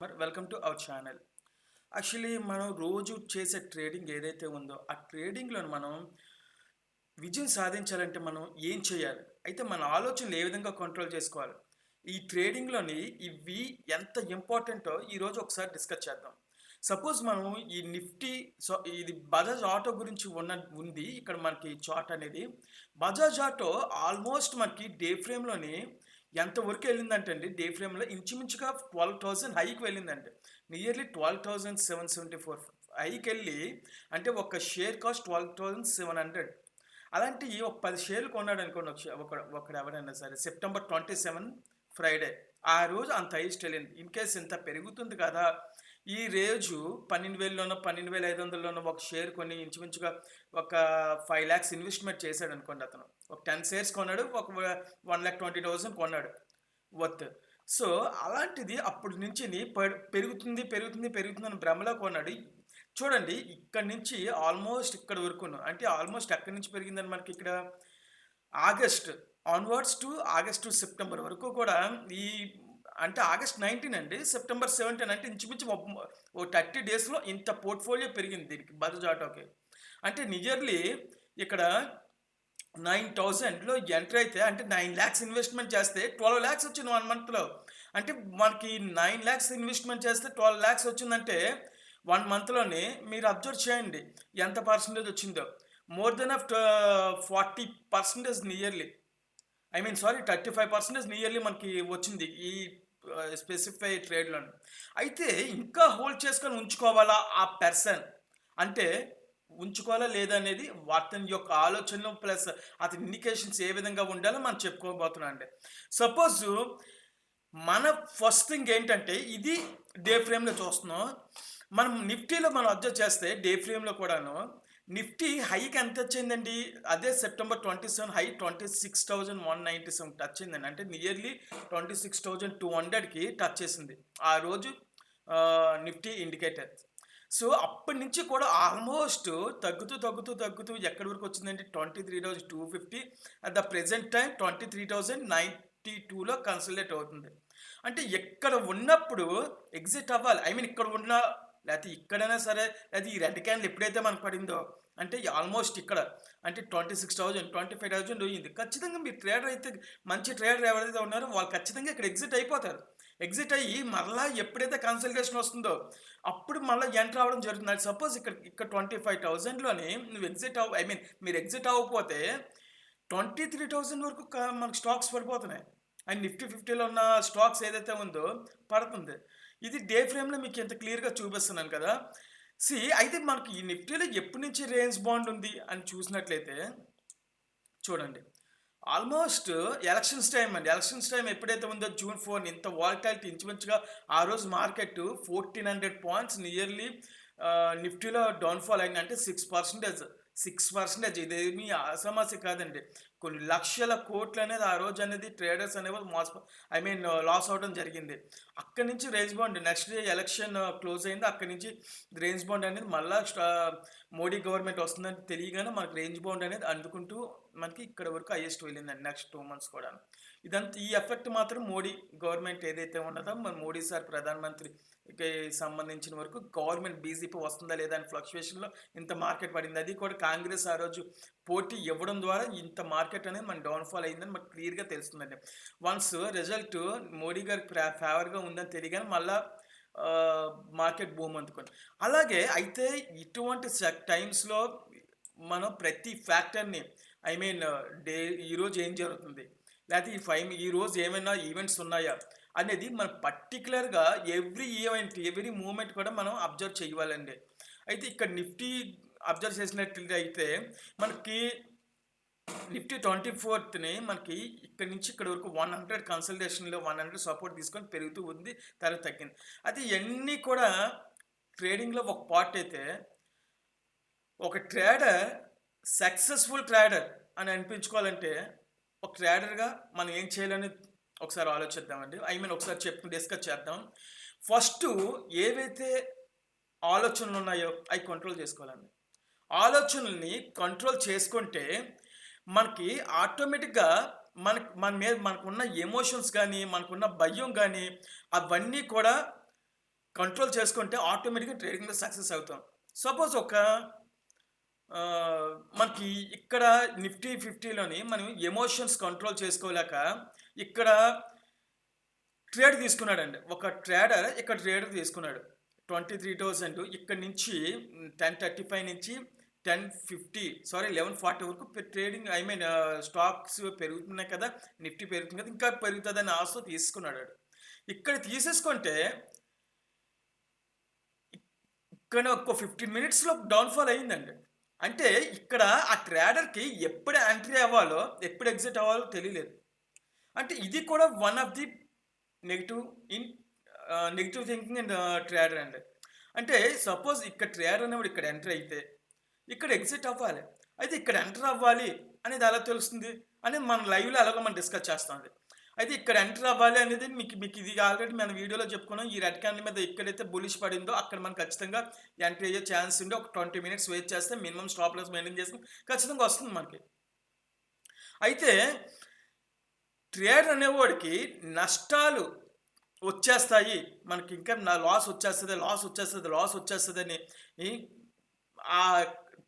మరి welcome to our channel. Actually మనం రోజు చేసే ట్రేడింగ్ ఏదైతే ఉందో, ఆ ట్రేడింగ్‌లో మనం విజయం సాధించాలంటే మనం ఏం చేయాలి? అయితే మన ఆలోచనలు ఏ విధంగా కంట్రోల్ చేసుకోవాలి? ఈ ట్రేడింగ్‌లోని ఇవి ఎంత ఇంపార్టెంటో ఈరోజు ఒకసారి డిస్కస్ చేద్దాం. సపోజ్ మనం ఈ నిఫ్టీ ఇది బజాజ్ ఆటో గురించి ఉంది. ఇక్కడ మనకి చార్ట్ అనేది. బజాజ్ ఆటో ఆల్మోస్ట్ మనకి డే ఫ్రేమ్‌లోని ఎంత వరకు వెళ్ళిందంటే అండి, డే ఫ్రేమ్‌లో ఇంచుమించుగా 12,000 హైకి వెళ్ళిందండి. నియర్లీ 12,774 హైకెళ్ళి అంటే ఒక షేర్ కాస్ట్ 12,700. అలాంటియి ఒక 10 షేర్లు కొన్నాడనుకోండి ఒకడు ఎవరైనా సరే సెప్టెంబర్ 27 ఫ్రైడే. ఆ రోజు అంత హైయెస్ట్ వెళ్ళింది. ఇన్ కేస్ ఇంత పెరుగుతుంది కదా! ఈ రోజు 12,000లోనో, 12,500లోనో ఒక షేర్ కొని ఇంచుమించుగా ఒక 5,00,000 ఇన్వెస్ట్‌మెంట్ చేశాడనుకోండి అతను. ఒక 10 షేర్స్ కొన్నాడు. ఒక 1,20,000 కొన్నాడు వర్త్. సో, అలాంటిది అప్పటి నుంచిని పెరుగుతుంది, పెరుగుతుంది, పెరుగుతుందని భ్రమలో కొన్నాడు. చూడండి ఇక్కడి నుంచి ఆల్మోస్ట్ ఇక్కడి వరకును. అంటే ఆల్మోస్ట్ ఎక్కడి నుంచి పెరిగిందని మనకి ఇక్కడ August onwards to August to September వరకు కూడా ఈ అంటే ఆగస్ట్ 19 అండి. సెప్టెంబర్ 17 అంటే ఇంచుమించు ఓ 30 డేస్‌లో ఇంత పోర్ట్‌ఫోలియో పెరిగింది దీనికి బజాజ్ ఆటోకి. అంటే నియర్లీ ఇక్కడ 9,000లో ఎంటర్ అయితే అంటే 9,00,000 ఇన్వెస్ట్‌మెంట్ చేస్తే 12,00,000 వచ్చింది 1 మంత్‌లో. అంటే మనకి 9,00,000 ఇన్వెస్ట్‌మెంట్ చేస్తే 12,00,000 వచ్చిందంటే 1 మంత్‌లోనే మీరు అబ్జర్వ్ చేయండి ఎంత పర్సెంటేజ్ వచ్చిందో. More than 40% nearly. I mean sorry 35% nearly మనకి వచ్చింది ఈ స్పెసిఫై ట్రేడ్‌లోని. అయితే ఇంకా హోల్డ్ చేసుకొని ఉంచుకోవాలా ఆ పర్సన్? అంటే ఉంచుకోవాలా లేదా అనేది అతని యొక్క ఆలోచనలు ప్లస్ అతని ఇండికేషన్స్ ఏ విధంగా ఉండాలో మనం చెప్పుకోబోతున్నాం అండి. సపోజు మన ఫస్ట్ థింగ్ ఏంటంటే ఇది డే ఫ్రేమ్‌లో చూస్తున్నాం. మనం నిఫ్టీలో మనం అబ్జర్వ్ చేస్తే డే ఫ్రేమ్‌లో కూడాను నిఫ్టీ హైకి ఎంత వచ్చిందండి? అదే సెప్టెంబర్ 27 హై 26,197 టచ్ అయిందండి. అంటే నియర్లీ 26,200కి టచ్ చేసింది. ఆ రోజు నిఫ్టీ ఇండికేటర్. సో, అప్పటి నుంచి కూడా ఆల్మోస్ట్ తగ్గుతూ, తగ్గుతూ, తగ్గుతూ ఎక్కడి వరకు వచ్చిందంటే 23,250 అట్ ద ప్రెజెంట్ టైమ్ 23,092లో కన్సాలిడేట్ అవుతుంది. అంటే ఇక్కడ ఉన్నప్పుడు ఎగ్జిట్ అవ్వాలి. ఐ మీన్ ఇక్కడ ఉన్న లేతే ఇక్కడైనా సరే లేతే ఈ రెడ్ క్యాండిల్ ఎప్పుడైతే మనకు పడిందో అంటే ఆల్మోస్ట్ ఇక్కడ అంటే 26,000, 25,000 అయ్యింది. ఖచ్చితంగా మీరు ట్రేడర్ అయితే మంచి ట్రేడర్ ఎవరైతే ఉన్నారో వాళ్ళు ఖచ్చితంగా ఇక్కడ ఎగ్జిట్ అయిపోతారు. ఎగ్జిట్ అయ్యి మరలా ఎప్పుడైతే కన్సల్టేషన్ వస్తుందో అప్పుడు మళ్ళీ ఎంటర్ అవ్వడం జరుగుతుంది. సపోజ్ ఇక్కడ 25,000లోని నువ్వు ఎగ్జిట్ ఐ మీన్ మీరు ఎగ్జిట్ అవ్వకపోతే 23,000 వరకు మనకు స్టాక్స్ పడిపోతున్నాయి. అండ్ నిఫ్టీ 50లో ఉన్న స్టాక్స్ ఏదైతే ఉందో పడుతుంది. ఇది డే ఫ్రేమ్‌లో మీకు ఇంత క్లియర్‌గా చూపిస్తున్నాను కదా! అయితే మనకి ఈ నిఫ్టీలో ఎప్పటి నుంచి రేంజ్ బౌండ్ ఉంది అని చూసినట్లయితే చూడండి. ఆల్మోస్ట్ ఎలక్షన్స్ టైమ్ అండి. ఎలక్షన్స్ టైమ్ ఎప్పుడైతే ఉందో జూన్ 4 ఇంత వాలటాలిటీ ఇంచుమించుగా ఆ రోజు మార్కెట్ 1,400 పాయింట్స్ నియర్లీ నిఫ్టీలో డౌన్‌ఫాల్ అయింది. అంటే 6% ఇదేమీ ఆషామాషీ కాదండి. కొన్ని లక్షల కోట్లు అనేది ఆ రోజు అనేది ట్రేడర్స్ అనేవాళ్ళు ఐ మీన్ లాస్ అవ్వడం జరిగింది. అక్కడి నుంచి range bound next day election close అయింది. అక్కడి నుంచి రేంజ్ బౌండ్ అనేది మళ్ళా మోడీ గవర్నమెంట్ వస్తుందని తెలియగానే మనకు రేంజ్ బౌండ్ అనేది అందుకుంటూ మనకి ఇక్కడ వరకు హైయెస్ట్ వెళ్ళిందండి నెక్స్ట్ 2 మంత్స్ కూడా. ఇదంతా ఈ ఎఫెక్ట్ మాత్రం మోడీ గవర్నమెంట్ ఏదైతే ఉన్నదో మన మోడీ సార్ ప్రధానమంత్రికి సంబంధించిన వరకు గవర్నమెంట్ బీజేపీ వస్తుందా లేదా అని ఫ్లక్చుయేషన్‌లో ఇంత మార్కెట్ పడింది. అది కూడా కాంగ్రెస్ ఆ రోజు పోటీ ఇవ్వడం ద్వారా ఇంత మార్కెట్ అనేది మన డౌన్‌ఫాల్ అయిందని మనకు క్లియర్‌గా తెలుస్తుందండి. వన్స్ రిజల్ట్ మోడీ గారికి ఫేవర్‌గా ఉందని తెలియగానే మళ్ళా మార్కెట్ బూమ్ అందుకుంది. అలాగే అయితే ఇటువంటి టైమ్స్‌లో మనం ప్రతి ఫ్యాక్టర్‌ని ఐ మీన్ డే ఈరోజు ఏం జరుగుతుంది? లేతే ఈరోజు ఏమైనా ఈవెంట్స్ ఉన్నాయా? అనేది మనం పర్టిక్యులర్‌గా ఎవ్రీ మూవ్‌మెంట్ కూడా మనం అబ్జర్వ్ చేయాలండి. అయితే ఇక్కడ నిఫ్టీ అబ్జర్వ్ చేసినట్లయితే మనకి నిఫ్టీ 24థ్‌ని మనకి ఇక్కడి నుంచి ఇక్కడి వరకు 100 కన్సల్టేషన్‌లో 100 సపోర్ట్ తీసుకొని పెరుగుతూ ఉంది. తర్వాత తగ్గింది. అయితే ఇయన్నీ కూడా ట్రేడింగ్‌లో ఒక పార్ట్ అయితే ఒక ట్రేడర్ సక్సెస్‌ఫుల్ ట్రేడర్ అని అనిపించుకోవాలంటే ఒక ట్రేడర్‌గా మనం ఏం చేయాలని ఒకసారి ఆలోచిద్దామండి. ఐ మీన్ ఒకసారి డిస్కస్ చేద్దాం. ఫస్టు ఏవైతే ఆలోచనలు ఉన్నాయో అవి కంట్రోల్ చేసుకోవాలండి. ఆలోచనల్ని కంట్రోల్ చేసుకుంటే మనకి ఆటోమేటిక్‌గా మన మీద మనకున్న ఎమోషన్స్ గానీ, మనకున్న భయం గానీ అవన్నీ కూడా కంట్రోల్ చేసుకుంటే ఆటోమేటిక్‌గా ట్రేడింగ్‌లో సక్సెస్ అవుతాం. సపోజ్ మనకి ఇక్కడ నిఫ్టీ 50లోని మనం ఎమోషన్స్ కంట్రోల్ చేసుకోలేక ఇక్కడ ట్రేడ్ తీసుకున్నాడండి. ఒక ట్రేడర్ తీసుకున్నాడు. 23,000 ఇక్కడి నుంచి 10:35 నుంచి 10:50 సారీ 11:40 వరకు ట్రేడింగ్ స్టాక్స్ పెరుగుతున్నాయి కదా! నిఫ్టీ పెరుగుతుంది కదా! ఇంకా పెరుగుతదని ఆశతో తీసుకున్నాడాడు. ఇక్కడ తీసేసుకుంటే ఇక్కడ ఒక 15 మినిట్స్‌లో డౌన్‌ఫాల్ అయిందండి. అంటే ఇక్కడ ఆ ట్రేడర్‌కి ఎప్పుడు ఎంట్రీ అవ్వాలో, ఎప్పుడు ఎగ్జిట్ అవ్వాలో తెలియలేదు. అంటే ఇది కూడా one of the negative in negative thinking and trader అండి. అంటే సపోజ్ ఇక్కడ ట్రేడర్ అనేవాడు ఇక్కడ ఎంటర్ అయితే, ఇక్కడ ఎగ్జిట్ అవ్వాలి. అయితే ఇక్కడ ఎంటర్ అవ్వాలి అనేది ఎలా తెలుస్తుంది? అనేది మనం లైవ్‌లో ఎలాగో మనం డిస్కస్ చేస్తామండి. అయితే ఇక్కడ ఎంటర్ అవ్వాలి అనేది మీకు మీకు ఇది ఆల్రెడీ మన వీడియోలో చెప్పుకున్నాం. ఈ రెడ్ క్యాండిల్ మీద ఎక్కడైతే బులిష్ పడిందో అక్కడ మనం ఖచ్చితంగా ఎంటర్ అయ్యే ఛాన్స్ ఉండి ఒక 20 మినిట్స్ వెయిట్ చేస్తే మినిమమ్ స్టాప్ లాస్ మెయింటైన్ చేసుకొని ఖచ్చితంగా వస్తుంది మనకి. అయితే ట్రేడర్ అనేవాడికి నష్టాలు వచ్చేస్తాయి. మనకి ఇంకా లాస్ వచ్చేస్తదని ఈ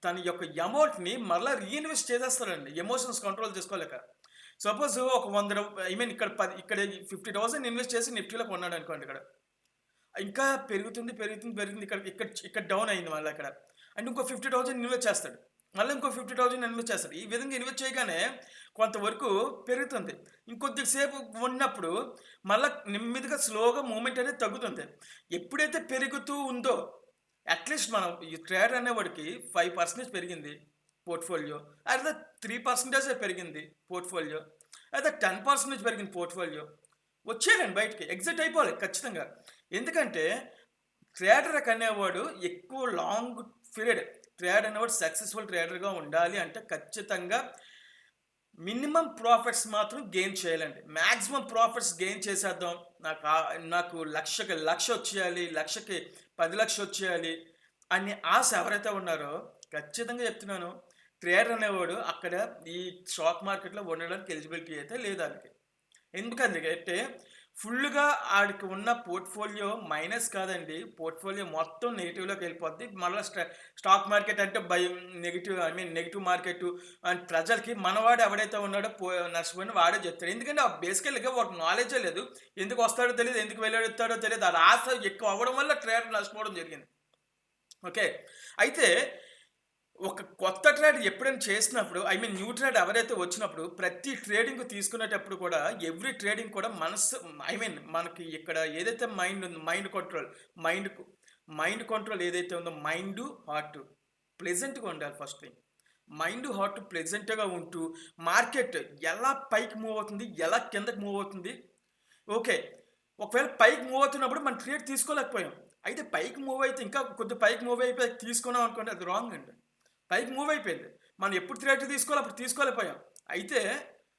తన యొక్క అమౌంట్‌ని మళ్ళా రీఇన్వెస్ట్ చేసేస్తాడండి. ఎమోషన్స్ కంట్రోల్ చేసుకోలేక. సపోజ్ ఒక 100 ఇక్కడ 50,000 ఇన్వెస్ట్ చేసి నిఫ్టీలో కొన్నాడనుకోండి ఇక్కడ. ఇంకా పెరుగుతుంది. ఇక్కడ డౌన్ అయింది మళ్ళా ఇక్కడ. అంటే ఇంకో 50,000 ఇన్వెస్ట్ చేస్తాడు. మళ్ళీ ఇంకో 50,000 ఇన్వెస్ట్ చేస్తాడు. ఈ విధంగా ఇన్వెస్ట్ చేయగానే కొంతవరకు పెరుగుతుంది. ఇంకొద్ది సేపు ఉన్నప్పుడు మళ్ళా నెమ్మదిగా స్లోగా మూవ్‌మెంట్ అనేది తగ్గుతుంది. ఎప్పుడైతే పెరుగుతూ ఉందో అట్‌లీస్ట్ మనం ఈ ట్రేడర్ అనేవాడికి 5% పెరిగింది పోర్ట్‌ఫోలియో. లేదా 3% పెరిగింది పోర్ట్‌ఫోలియో. లేదా 10% పెరిగింది పోర్ట్‌ఫోలియో. వచ్చేయాలండి బయటికి. ఎగ్జిట్ అయిపోవాలి ఖచ్చితంగా. ఎందుకంటే ట్రేడర్ అనేవాడు ఎక్కువ లాంగ్ పీరియడ్ ట్రేడర్ అనేవాడు సక్సెస్‌ఫుల్ ట్రేడర్‌గా ఉండాలి అంటే ఖచ్చితంగా మినిమమ్ ప్రాఫిట్స్ మాత్రం గెయిన్ చేయాలండి. మాక్సిమం ప్రాఫిట్స్ గెయిన్ చేసేద్దాం. నాకు లక్ష వచ్చేయాలి, లక్షకి 10,00,000 వచ్చేయాలి అని ఆశ ఎవరైతే ఉన్నారో ఖచ్చితంగా చెప్తున్నాను. ట్రేడర్ అనేవాడు అక్కడ ఈ స్టాక్ మార్కెట్‌లో ఉండడానికి ఎలిజిబిలిటీ అయితే లేదు ఆడికి. ఎందుకంటే ఫుల్‌గా ఆడికి ఉన్న పోర్ట్‌ఫోలియో మైనస్ కాదండి. పోర్ట్‌ఫోలియో మొత్తం నెగెటివ్‌లోకి వెళ్ళిపోద్ది. మళ్ళా స్టాక్ మార్కెట్ అంటే భయం నెగెటివ్ మార్కెట్ అండ్ ప్రజలకి మనవాడు ఎవడైతే ఉన్నాడో నష్టపోయిన వాడే చెప్తాడు. ఎందుకంటే బేసికల్‌గా వాడికి నాలెడ్జే లేదు. ఎందుకు వస్తాడో తెలీదు, ఎందుకు వెళ్తాడో తెలీదు. ఆ ఆశ ఎక్కువ అవ్వడం వల్ల ట్రేడర్ నష్టపోవడం జరిగింది. ఓకే. అయితే ఒక కొత్త ట్రేడ్ ఎప్పుడైనా చేసినప్పుడు న్యూ ట్రేడ్ ఎవరైతే వచ్చినప్పుడు ప్రతి ట్రేడింగ్ తీసుకునేటప్పుడు కూడా ఎవ్రీ ట్రేడింగ్ కూడా మనకి ఇక్కడ ఏదైతే మైండ్ కంట్రోల్ ఏదైతే ఉందో హార్ట్ ప్లెజెంట్గా ఉండాలి ఫస్ట్ థింగ్. హార్ట్ ప్లెజెంట్గా ఉంటూ మార్కెట్ ఎలా పైకి మూవ్ అవుతుంది, ఎలా కిందకి మూవ్ అవుతుంది. ఓకే. ఒకవేళ పైకి మూవ్ అవుతున్నప్పుడు మనం ట్రేడ్ తీసుకోలేకపోయాం. అయితే పైకి మూవ్ అయితే ఇంకా కొద్ది పైకి మూవ్ అయిపోయి తీసుకున్నాం అనుకోండి, అది రాంగ్ అండి. పైకి మూవ్ అయిపోయింది. మనం ఎప్పుడు ట్రేడ్ తీసుకోవాలి అప్పుడు తీసుకోలేకపోయాం. అయితే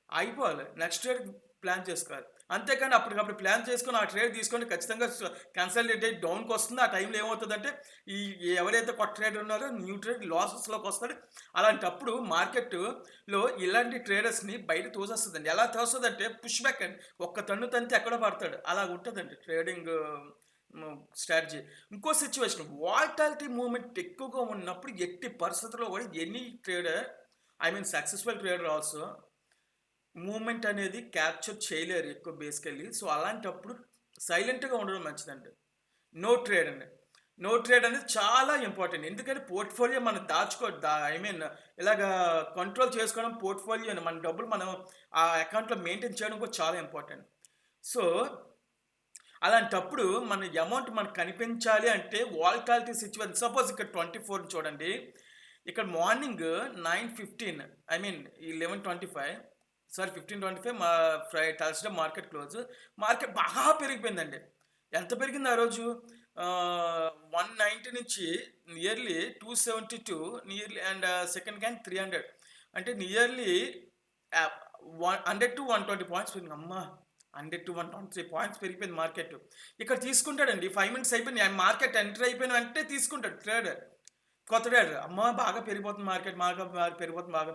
ఆగిపోవాలి. నెక్స్ట్ ట్రేడ్ ప్లాన్ చేసుకోవాలి. అంతేకాని అప్పటికప్పుడు ప్లాన్ చేసుకొని ఆ ట్రేడ్ తీసుకొని ఖచ్చితంగా కన్సల్టేట్ అయ్యి డౌన్‌కి వస్తుంది. ఆ టైంలో ఏమవుతుందంటే ఈ ఎవరైతే కొత్త ట్రేడర్ ఉన్నారో న్యూ ట్రేడ్ లాసెస్‌లోకి వస్తాడు. అలాంటప్పుడు మార్కెట్‌లో ఇలాంటి ట్రేడర్స్‌ని బయట తోసేస్తదండి. ఎలా తోస్తదంటే పుష్ బ్యాక్ అండి. ఒక్క తన్ను తంతే ఎక్కడో పడతాడు. అలాగుంటదండి ట్రేడింగ్ స్ట్రాటజీ. ఇంకో సిట్యుయేషన్ వాలటాలిటీ మూవ్‌మెంట్ ఎక్కువగా ఉన్నప్పుడు ఎట్టి పరిస్థితుల్లో కూడా any trader successful trader also movement అనేది క్యాప్చర్ చేయలేరు ఎక్కువ బేసికల్లీ. సో, అలాంటప్పుడు సైలెంట్‌గా ఉండడం మంచిదండి. నో ట్రేడ్ అండి. నో ట్రేడ్ అనేది చాలా ఇంపార్టెంట్. ఎందుకంటే పోర్ట్‌ఫోలియో మనం ఇలాగా కంట్రోల్ చేసుకోవడం పోర్ట్‌ఫోలియోని మన డబ్బులు మనం ఆ అకౌంట్‌లో మెయింటైన్ చేయడం కూడా చాలా ఇంపార్టెంట్. సో, అలాంటప్పుడు మన అమౌంట్ మనకు కనిపించాలి అంటే వాలటాలిటీ సిట్యుయేషన్ సపోజ్ ఇక్కడ 24 చూడండి. ఇక్కడ morning 9:15 11:25 sorry 15:25 Thursday market close. Market బాగా పెరిగిపోయిందండి. ఎంత పెరిగింది ఆ రోజు? 190 నుంచి నియర్లీ 272 అండ్ సెకండ్ క్యాన్ 300 అంటే నియర్లీ 100-120 పాయింట్స్ పెరిగింది. అమ్మా! 100-120 పాయింట్స్ పెరిగిపోయింది మార్కెట్. ఇక్కడ తీసుకుంటాడండి. 5 మినిట్స్ అయిపోయింది. మార్కెట్ ఎంటర్ అయిపోయిన వెంటనే తీసుకుంటాడు ట్రేడర్. కొత్త ట్రేడర్. అమ్మా! బాగా పెరిగిపోతుంది మార్కెట్. బాగా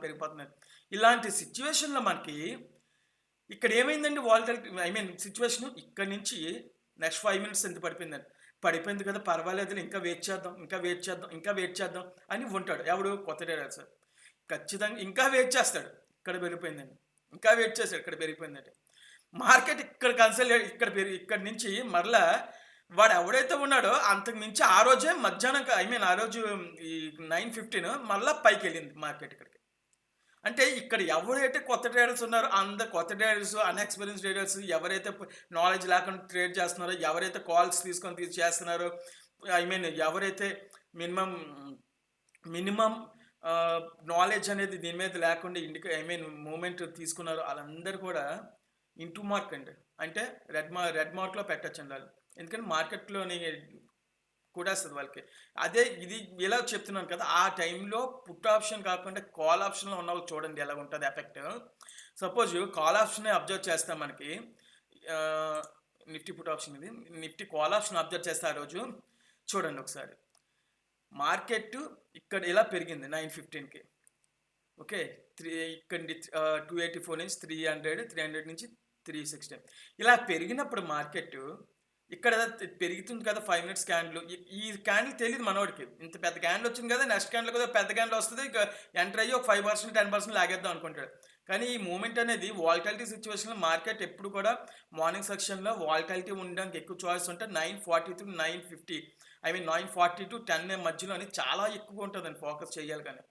పెరిగిపోతుంది. ఇలాంటి సిట్యుయేషన్‌లో మనకి ఇక్కడ ఏమైందండి వాలటాలిటీ సిట్యుయేషన్ ఇక్కడి నుంచి నెక్స్ట్ 5 మినిట్స్ ఎంత పడిపోయిందండి. పడిపోయింది కదా! పర్వాలేదులే ఇంకా వెయిట్ చేద్దాం, ఇంకా వెయిట్ చేద్దాం, ఇంకా వెయిట్ చేద్దాం అని ఉంటాడు. ఎవడు? కొత్త ట్రేడర్స్. ఖచ్చితంగా ఇంకా వెయిట్ చేస్తాడు. ఇక్కడ పెరిగిపోయిందని. ఇంకా వెయిట్ చేస్తాడు. ఇక్కడ పెరిగిపోయిందని. మార్కెట్ ఇక్కడ కన్సల్టేట్ ఇక్కడి నుంచి మరలా వాడు ఎవడైతే ఉన్నాడో అంతకు మించి ఆ రోజే మధ్యాహ్నం ఆ రోజు ఈ 9:15 మళ్ళా పైకెళ్ళింది మార్కెట్ ఇక్కడికి. అంటే ఇక్కడ ఎవరైతే కొత్త ట్రేడర్స్ ఉన్నారో అందరు కొత్త ట్రేడర్స్, అన్ఎక్స్‌పీరియన్స్ ట్రేడర్స్ ఎవరైతే నాలెడ్జ్ లేకుండా ట్రేడ్ చేస్తున్నారో, ఎవరైతే కాల్స్ తీసుకొని చేస్తున్నారో, ఎవరైతే మినిమమ్ మినిమమ్ నాలెడ్జ్ అనేది దీని మీద లేకుండా మూవ్‌మెంట్ తీసుకున్నారో ఆళ్ళందరూ కూడా ఇంటూ మార్క్ అండి. అంటే రెడ్ మార్క్‌లో పెట్టొచ్చండి ఆళ్ళు. ఎందుకంటే మార్కెట్‌లోని కొట్టేస్తది వాళ్ళకి. అదే ఇది ఇలా చెప్తున్నాను కదా! ఆ టైంలో పుట్ ఆప్షన్ కాకుండా కాల్ ఆప్షన్‌లో ఉన్నవాళ్ళు చూడండి ఎలాగుంటది ఎఫెక్ట్. సపోజ్ కాల్ ఆప్షనే అబ్జర్వ్ చేస్తే మనకి ఆహ్, నిఫ్టీ పుట్ ఆప్షన్ ఇది. నిఫ్టీ కాల్ ఆప్షన్ అబ్జర్వ్ చేస్తే ఆ రోజు చూడండి ఒకసారి. మార్కెట్ ఇక్కడ ఇలా పెరిగింది 9:15కి. ఓకే. ఇక్కడ నుండి 284 నుంచి 300, 300 నుంచి 360 ఇలా పెరిగినప్పుడు మార్కెట్ ఇక్కడ పెరుగుతుంది కదా 5 మినిట్స్ క్యాండిల్. ఈ క్యాండిల్ తెలీదు మనోడికి. ఇంత పెద్ద క్యాండిల్ వచ్చింది కదా! నెక్స్ట్ క్యాండిల్ కూడా పెద్ద క్యాండిల్ వస్తది. ఇక ఎంటర్ అయ్యి ఒక 5%, 10% లాగేద్దాం అనుకుంటాడు. కానీ ఈ మూవ్‌మెంట్ అనేది వాలటాలిటీ సిట్యుయేషన్‌లో మార్కెట్ ఎప్పుడు కూడా మార్నింగ్ సెక్షన్‌లో వాలటాలిటీ ఉండడానికి ఎక్కువ చాయిస్ ఉంటే 9:40-9:50 9:40-10 మధ్యలోని చాలా ఎక్కువగా ఉంటదండి ఫోకస్ చేయాలి గాని.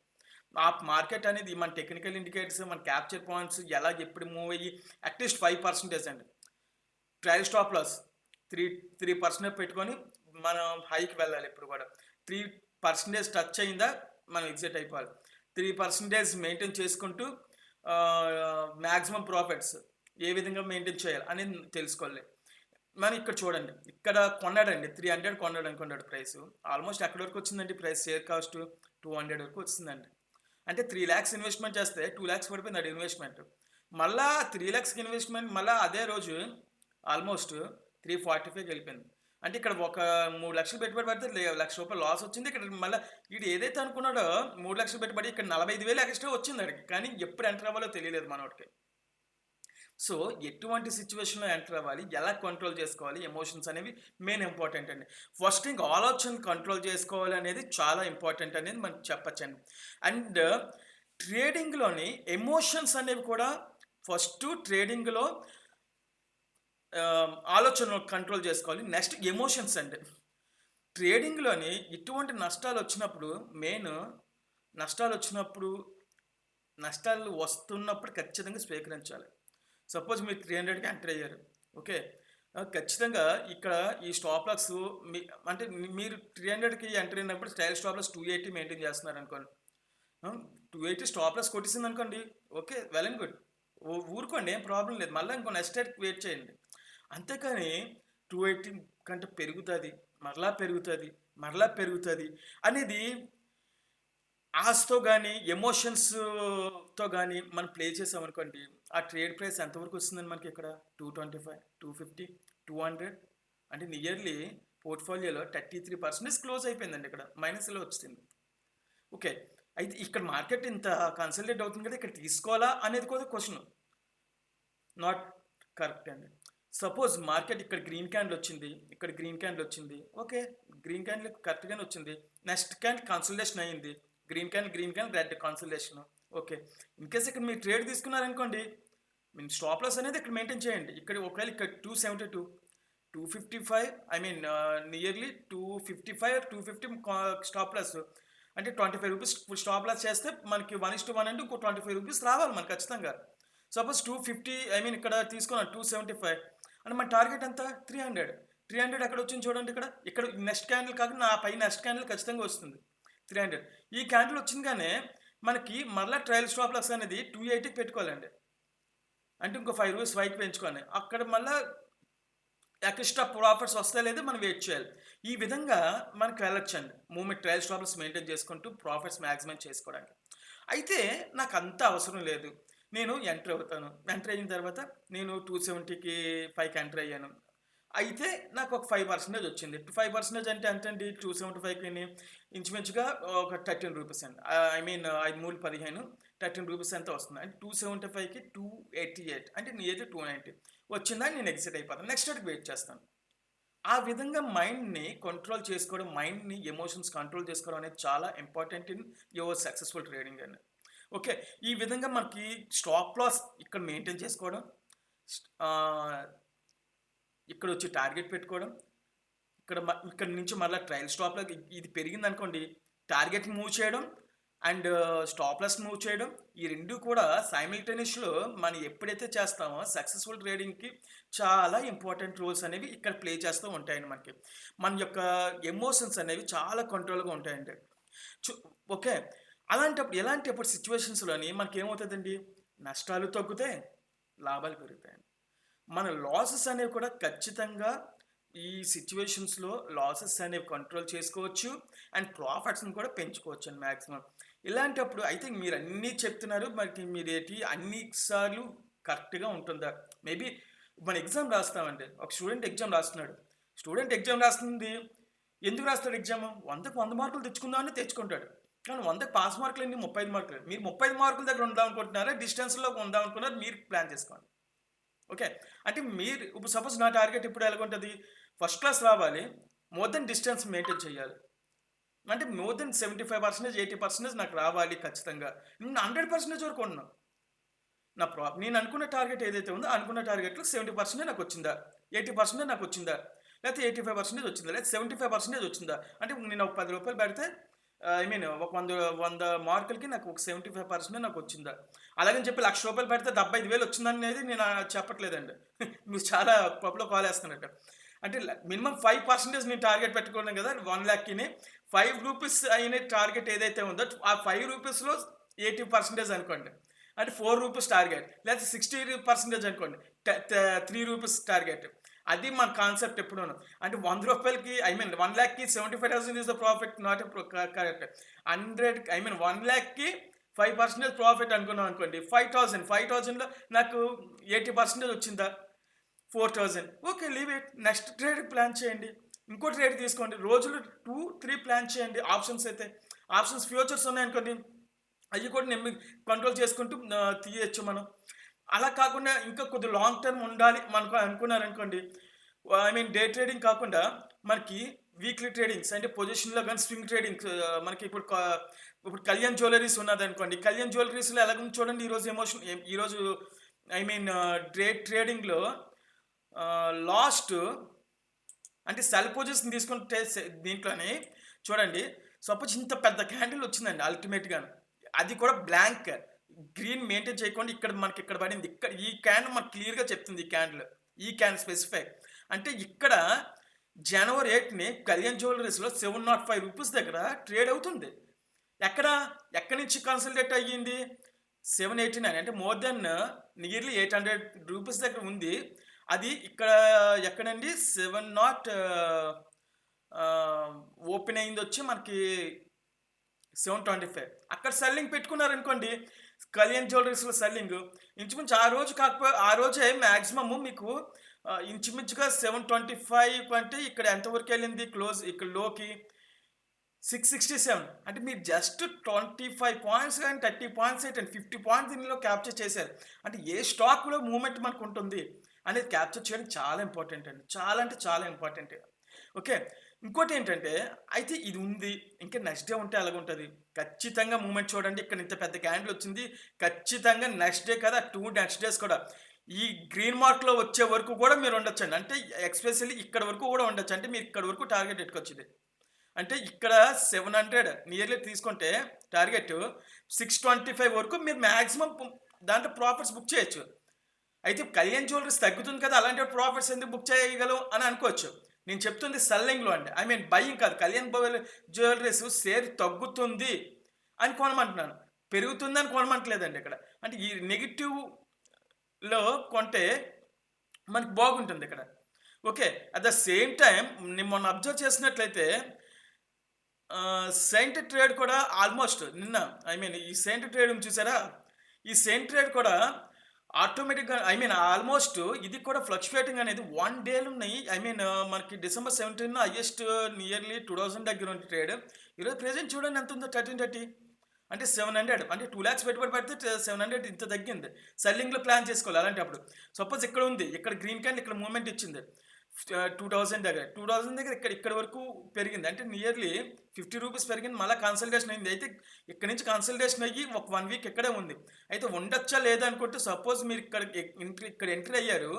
ఆ మార్కెట్ అనేది మన టెక్నికల్ ఇండికేటర్స్, మన క్యాప్చర్ పాయింట్స్ ఎలా ఎప్పుడు మూవ్ అయ్యి అట్‌లీస్ట్ 5% అండి. ట్రయల్ స్టాప్ లాస్ 3% పెట్టుకొని మనం హైకి వెళ్ళాలి ఎప్పుడు కూడా. 3% టచ్ అయిందా మనం ఎగ్జిట్ అయిపోవాలి. 3% మెయింటైన్ చేసుకుంటూ మాక్సిమం ప్రాఫిట్స్ ఏ విధంగా మెయింటైన్ చేయాలి అనేది తెలుసుకోవాలి. మనం ఇక్కడ చూడండి. ఇక్కడ కొన్నాడండి 300 కొన్నాడు అనుకున్నాడు ప్రైసు. ఆల్మోస్ట్ ఎక్కడి వరకు వచ్చిందండి ప్రైస్ షేర్ కాస్ట్ 200 వరకు వచ్చిందండి. అంటే 3,00,000 ఇన్వెస్ట్‌మెంట్ చేస్తే 2,00,000 పడిపోయింది ఆడి ఇన్వెస్ట్‌మెంట్. మళ్ళా 3,00,000కి ఇన్వెస్ట్‌మెంట్ మళ్ళా అదే రోజు ఆల్మోస్ట్ 345కి వెళ్ళిపోయింది. అంటే ఇక్కడ ఒక 3,00,000 పెట్టుబడి పెడితే రూ. 1,00,000 లాస్ వచ్చింది. ఇక్కడ మళ్ళా ఈడు ఏదైతే అనుకున్నాడో 3,00,000 పెట్టుబడి ఇక్కడ 45,000 ఎక్స్‌ట్రా వచ్చింది ఆడికి. కానీ ఎప్పుడు ఎంటర్ అవ్వాలో తెలియలేదు మనోడికి. సో, ఎటువంటి సిట్యుయేషన్‌లో ఎంటర్ అవ్వాలి? ఎలా కంట్రోల్ చేసుకోవాలి? ఎమోషన్స్ అనేవి మెయిన్ ఇంపార్టెంట్ అండి. ఫస్ట్ థింగ్ ఆలోచన కంట్రోల్ చేసుకోవాలి అనేది చాలా ఇంపార్టెంట్ అనేది మనం చెప్పొచ్చండి. అండ్ ట్రేడింగ్‌లోని ఎమోషన్స్ అనేవి కూడా ఫస్టు ట్రేడింగ్‌లో ఆలోచనలు కంట్రోల్ చేసుకోవాలి. నెక్స్ట్ ఎమోషన్స్ అండి. ట్రేడింగ్‌లోని ఇటువంటి నష్టాలొచ్చినప్పుడు నష్టాలొచ్చినప్పుడు నష్టాలు వస్తున్నప్పుడు ఖచ్చితంగా స్వీకరించాలి. సపోజ్ మీరు 300కి ఎంటర్ అయ్యారు. ఓకే. ఖచ్చితంగా ఇక్కడ ఈ స్టాప్ లాస్ మీ అంటే మీరు 300కి ఎంటర్ అయినప్పుడు ట్రయల్ స్టాప్ లాస్ 280 మెయింటైన్ చేస్తున్నారనుకోండి. 280 స్టాప్ లాస్ కొట్టేసిందనుకోండి. ఓకే. Well and good. ఊరుకోండి ఏం ప్రాబ్లమ్ లేదు. మళ్ళా ఇంకో నెక్స్ట్ డేట్‌కి వెయిట్ చేయండి. అంతేకాని 280 కంటే పెరుగుతది. మరలా పెరుగుతది. మరలా పెరుగుతది అనేది ఆశతో గాని, ఎమోషన్స్‌తో గాని మనం ప్లే చేసామనుకోండి. ఆ ట్రేడ్ ప్రైస్ ఎంతవరకు వస్తుందండి మనకి ఇక్కడ 225, 250, 200 అంటే నియర్లీ పోర్ట్‌ఫోలియోలో 33% క్లోజ్ అయిపోయిందండి ఇక్కడ. మైనస్‌లో వచ్చింది. ఓకే. అయితే ఇక్కడ మార్కెట్ ఇంత కన్సాలిడేట్ అవుతుంది కదా! ఇక్కడ తీసుకోవాలా అనేది కూడా క్వెషన్. నాట్ కరెక్ట్ అండి. సపోజ్ మార్కెట్ ఇక్కడ గ్రీన్ క్యాండిల్ వచ్చింది. ఇక్కడ గ్రీన్ క్యాండిల్ వచ్చింది. ఓకే. గ్రీన్ క్యాండిల్ కరెక్ట్‌గానే వచ్చింది. నెక్స్ట్ క్యాండిల్ కన్సాలిడేషన్ అయింది. Green candle, red consolidation. Okay. In case ఇక్కడ మీరు ట్రేడ్ తీసుకున్నారనుకోండి. మీ స్టాప్ లాస్ అనేది ఇక్కడ మెయింటైన్ చేయండి. ఇక్కడ ఒకవేళ ఇక్కడ 272, 255 నియర్లీ 255 ఆర్ 250 స్టాప్ లాస్. అంటే రూ. 25 స్టాప్ లాస్ చేస్తే మనకి 1:1 అంటే ఇంకో రూ. 25 రావాలి మనకు ఖచ్చితంగా. సపోజ్ 250 ఇక్కడ తీసుకున్నాను 275 అంటే మన టార్గెట్ ఎంత 300. 300 ఎక్కడ వచ్చింది చూడండి ఇక్కడ. ఇక్కడ నెక్స్ట్ క్యాండిల్ కాకుండా ఆ పై నెక్స్ట్ క్యాండిల్ ఖచ్చితంగా వస్తుంది. 300 ఈ క్యాండిల్ వచ్చిందిగానే మనకి మరలా ట్రయల్ స్టాప్ లాస్ అనేది 280కి పెట్టుకోవాలండి. అంటే ఇంకో రూ. 5 పైకి పెంచుకొని అక్కడ మళ్ళా ఎక్స్ట్రా ప్రాఫిట్స్ వస్తాయో లేదో మనం వెయిట్ చేయాలి. ఈ విధంగా మనకు వెళ్ళొచ్చండి. Movement trail stop loss maintain చేసుకుంటూ ప్రాఫిట్స్ మాక్సిమైజ్ చేసుకోవడానికి. అయితే నాకు అంత అవసరం లేదు. నేను ఎంటర్ అవుతాను. ఎంటర్ అయిన తర్వాత నేను 270కి పైకి ఎంటర్ అయ్యాను. అయితే నాకు ఒక 5% వచ్చింది. 5% అంటే ఎంతండి 275కిని ఇంచుమించుగా ఒక రూ. 13 అండి. 5 మూలు 15 రూ. 13 ఎంతో వస్తుంది. అంటే 275కి 288 అంటే నియర్లీ 290 వచ్చిందని నేను ఎగ్జిట్ అయిపోతాను. నెక్స్ట్ డేట్‌కి వెయిట్ చేస్తాను. ఆ విధంగా మైండ్‌ని కంట్రోల్ చేసుకోవడం, మైండ్‌ని ఎమోషన్స్ కంట్రోల్ చేసుకోవడం అనేది చాలా important in your successful trading అండి. ఓకే. ఈ విధంగా మనకి స్టాప్ లాస్ ఇక్కడ మెయింటైన్ చేసుకోవడం, ఆహ్, ఇక్కడొచ్చి టార్గెట్ పెట్టుకోవడం, ఇక్కడ నుంచి మళ్ళా ట్రయల్ స్టాప్‌లోకి ఇది పెరిగిందనుకోండి, టార్గెట్ మూవ్ చేయడం అండ్ స్టాప్ లాస్ మూవ్ చేయడం. ఈ 2 కూడా సైమల్టేనియస్‌లో మనం ఎప్పుడైతే చేస్తామో సక్సెస్‌ఫుల్ ట్రేడింగ్‌కి చాలా ఇంపార్టెంట్ రోల్స్ అనేవి ఇక్కడ ప్లే చేస్తూ ఉంటాయండి మనకి. మన యొక్క ఎమోషన్స్ అనేవి చాలా కంట్రోల్‌గా ఉంటాయండి. చు ఓకే. ఎలాంటప్పుడు సిట్యుయేషన్స్‌లోని మనకేమవుతదండి, నష్టాలు తగ్గుతాయి, లాభాలు పెరుగుతాయండి. మన లాసెస్ అనేవి కూడా ఖచ్చితంగా ఈ సిట్యుయేషన్స్‌లో లాసెస్ అనేవి కంట్రోల్ చేసుకోవచ్చు. అండ్ ప్రాఫిట్స్‌ని కూడా పెంచుకోవచ్చండి మాక్సిమం. ఇలాంటప్పుడు అయితే మీరన్నీ చెప్తున్నారు. మరి మీరేటి అన్ని సార్లు కరెక్ట్‌గా ఉంటుందా? మేబీ మన ఎగ్జామ్ రాస్తామండి. ఒక స్టూడెంట్ ఎగ్జామ్ రాస్తున్నాడు. స్టూడెంట్ ఎగ్జామ్ రాస్తుంది. ఎందుకు రాస్తాడు ఎగ్జాము? 100కి 100 మార్కులు తెచ్చుకుందామని తెచ్చుకుంటాడు. కానీ 100కి పాస్ మార్కులెన్ని? 35 మార్కులు. మీరు 35 మార్కుల దగ్గర ఉందాం అనుకుంటున్నారా? డిస్టెన్స్‌లో ఉందాం అనుకున్నారా? మీరు ప్లాన్ చేసుకోండి. ఓకే. అంటే మీరు ఇప్పుడు సపోజ్ నా టార్గెట్ ఇప్పుడు ఎలాగుంటది? ఫస్ట్ క్లాస్ రావాలి. మోర్ దెన్ డిస్టెన్స్ మెయింటైన్ చేయాలి. అంటే మోర్ దెన్ 75% 80% నాకు రావాలి ఖచ్చితంగా. నేను 100% వరకు ఉన్నాను. నేను అనుకున్న టార్గెట్ ఏదైతే ఉందో అనుకున్న టార్గెట్‌లో 70% నాకొచ్చిందా? 80% నాకొచ్చిందా? లేకపోతే 85% వచ్చిందా? లేకపోతే 75% వచ్చిందా? అంటే నేను ఒక రూ. 10 పెడితే ఒక 100 మార్కులకి నాకు ఒక 75% నాకొచ్చిందా? అలాగని చెప్పి రూ. 1,00,000 పెడితే 75,000 వచ్చిందనేది నేను చెప్పట్లేదండి. మీరు చాలా పబ్‌లో కాలేస్తున్నట్టు. అంటే మినిమమ్ 5% నేను టార్గెట్ పెట్టుకున్నాను కదా! 1,00,000ని రూ. 5 అయిన టార్గెట్ ఏదైతే ఉందో ఆ రూ. 5లో 80% అనుకోండి. అంటే రూ. 4 టార్గెట్. లేకపోతే 60% అనుకోండి. రూ. 3 టార్గెట్. అది మన కాన్సెప్ట్ ఎప్పుడూను. అంటే రూ. 100కి 1,00,000కి 75,000 is the profit not a correct. 1,00,000కి 5% ప్రాఫిట్ అనుకున్నాం అనుకోండి. 5,000లో నాకు 80% వచ్చిందా? 4,000 okay. Leave it. Next trade plan చేయండి. ఇంకో ట్రేడ్ తీసుకోండి. రోజులు 2, 3 ప్లాన్ చేయండి ఆప్షన్స్ అయితే. ఆప్షన్స్ ఫ్యూచర్స్ ఉన్నాయనుకోండి. అయ్యి కూడా కంట్రోల్ చేసుకుంటూ తీయొచ్చు మనం. అలా కాకుండా ఇంకా కొద్దిగా లాంగ్ టర్మ్ ఉండాలి మనకు అనుకున్నారనుకోండి. డే ట్రేడింగ్ కాకుండా మనకి వీక్లీ ట్రేడింగ్స్ అంటే పొజిషన్‌లో గాని స్వింగ్ ట్రేడింగ్స్ మనకి ఇప్పుడు కళ్యాణ్ జ్యువెల్లరీస్ ఉన్నదనుకోండి. కళ్యాణ్ జ్యువెల్లరీస్‌లో ఎలాగుంది చూడండి ఈరోజు డే ట్రేడింగ్‌లో లాస్ట్ అంటే సెల్ పొజిషన్ తీసుకుంటే దీంట్లోని చూడండి. సపోజ్ ఇంత పెద్ద క్యాండిల్ వచ్చిందండి అల్టిమేట్‌గాను. అది కూడా బ్లాంక్. గ్రీన్ మెయింటైన్ చేయకుండా మనకి ఇక్కడ పడింది. ఈ క్యాండిల్ మనకు క్లియర్‌గా చెప్తుంది ఈ క్యాండిల్. ఈ క్యాండిల్ స్పెసిఫై. అంటే ఇక్కడ జనవరి 8ని కళ్యాణ్ జ్యువెల్లరీస్‌లో రూ. 705 దగ్గర ట్రేడ్ అవుతుంది. ఎక్కడ? ఎక్కడి నుంచి కన్సాలిడేట్ అయ్యింది? 789 అంటే మోర్ దెన్ నియర్లీ రూ. 800 దగ్గర ఉంది. అది ఇక్కడ ఎక్కడండి ఓపెన్ అయిందొచ్చి మనకి 725 అక్కడ సెల్లింగ్ పెట్టుకున్నారనుకోండి. కళ్యాణ్ జ్యువెల్లరీస్‌లో సెల్లింగ్ ఇంచుమించు ఆ రోజే మాక్సిమమ్ మీకు ఇంచుమించుగా 725 అంటే ఇక్కడ ఎంత వరకెళ్ళింది క్లోజ్ ఇక్కడ లోకి 667 అంటే మీరు జస్ట్ 25 పాయింట్స్ గాని, 30 పాయింట్స్ ఏంటండి 50 పాయింట్స్ దీనిలో క్యాప్చర్ చేశారు. అంటే ఏ స్టాక్‌లో మూవ్‌మెంట్ మనకుంటుంది అనేది క్యాప్చర్ చేయడం చాలా ఇంపార్టెంట్ అండి. చాలా అంటే చాలా ఇంపార్టెంట్. ఓకే. ఇంకోటేంటంటే అయితే ఇది ఉంది. ఇంకా నెక్స్ట్ డే ఉంటే ఎలాగుంటది? ఖచ్చితంగా మూవ్‌మెంట్ చూడండి. ఇక్కడ ఇంత పెద్ద క్యాండిల్ వచ్చింది. ఖచ్చితంగా నెక్స్ట్ డే కదా! 2 నెక్స్ట్ డేస్ కూడా ఈ గ్రీన్ మార్క్‌లో వచ్చే వరకు కూడా మీరు ఉండొచ్చండి. అంటే ఎస్పెషల్లీ ఇక్కడ వరకు కూడా ఉండొచ్చు. అంటే మీరు ఇక్కడ వరకు టార్గెట్ పెట్టుకోవచ్చు ఇది. అంటే ఇక్కడ 700 నియర్లీ తీసుకుంటే టార్గెట్ 625 వరకు మీరు మాక్సిమం దాంట్లో ప్రాఫిట్స్ బుక్ చేయొచ్చు. అయితే కళ్యాణ్ జ్యువెల్లరీస్ తగ్గుతుంది కదా! అలాంటి ప్రాఫిట్స్ ఎందుకు బుక్ చేయగలం అని అనుకోవచ్చు. నేను చెప్తుంది సెల్లింగ్‌లో అండి. బయింగ్ కాదు. కళ్యాణ్ జ్యువెల్లరీస్ షేర్ తగ్గుతుంది అని కొనమంటున్నాను. పెరుగుతుందని కొనమంటలేదండి ఇక్కడ. అంటే ఈ నెగెటివ్‌లో కొంటే మనకి బాగుంటుంది ఇక్కడ. Okay. At the same time నేను మొన్న అబ్జర్వ్ చేసినట్లయితే సెయింట్ ట్రేడ్ కూడా ఆల్మోస్ట్ నిన్న ఈ సెయింట్ ట్రేడ్ ఉంది చూసారా? ఈ సెయింట్ ట్రేడ్ కూడా ఆటోమేటిక్‌గా ఆల్మోస్ట్ ఇది కూడా ఫ్లక్చుయేటింగ్ అనేది 1 డేలోని మనకి డిసెంబర్ 17 హైయెస్ట్ నియర్లీ 2000 దగ్గర ఉంది ట్రేడ్. ఈరోజు ప్రెజెంట్ చూడండి ఎంత ఉందో 1330 అంటే 700 అంటే 2,00,000 పెట్టుబడి పెడితే 700 ఇంత తగ్గింది. సెల్లింగ్‌లో ప్లాన్ చేసుకోవాలి అలాంటప్పుడు. సపోజ్ ఇక్కడ ఉంది. ఇక్కడ గ్రీన్ క్యాండిల్ ఇక్కడ మూవ్‌మెంట్ ఇచ్చింది. 2000 దగ్గర. 2000 దగ్గర ఇక్కడి వరకు పెరిగింది. అంటే నియర్లీ రూ. 50 పెరిగింది. మళ్ళా కన్సల్టేషన్ అయింది. అయితే ఇక్కడి నుంచి కన్సల్టేషన్ అయ్యి ఒక 1 వీక్ ఇక్కడే ఉంది. అయితే ఉండొచ్చా లేదా అనుకుంటే సపోజ్ మీరు ఇక్కడ ఎంట్రీ అయ్యారు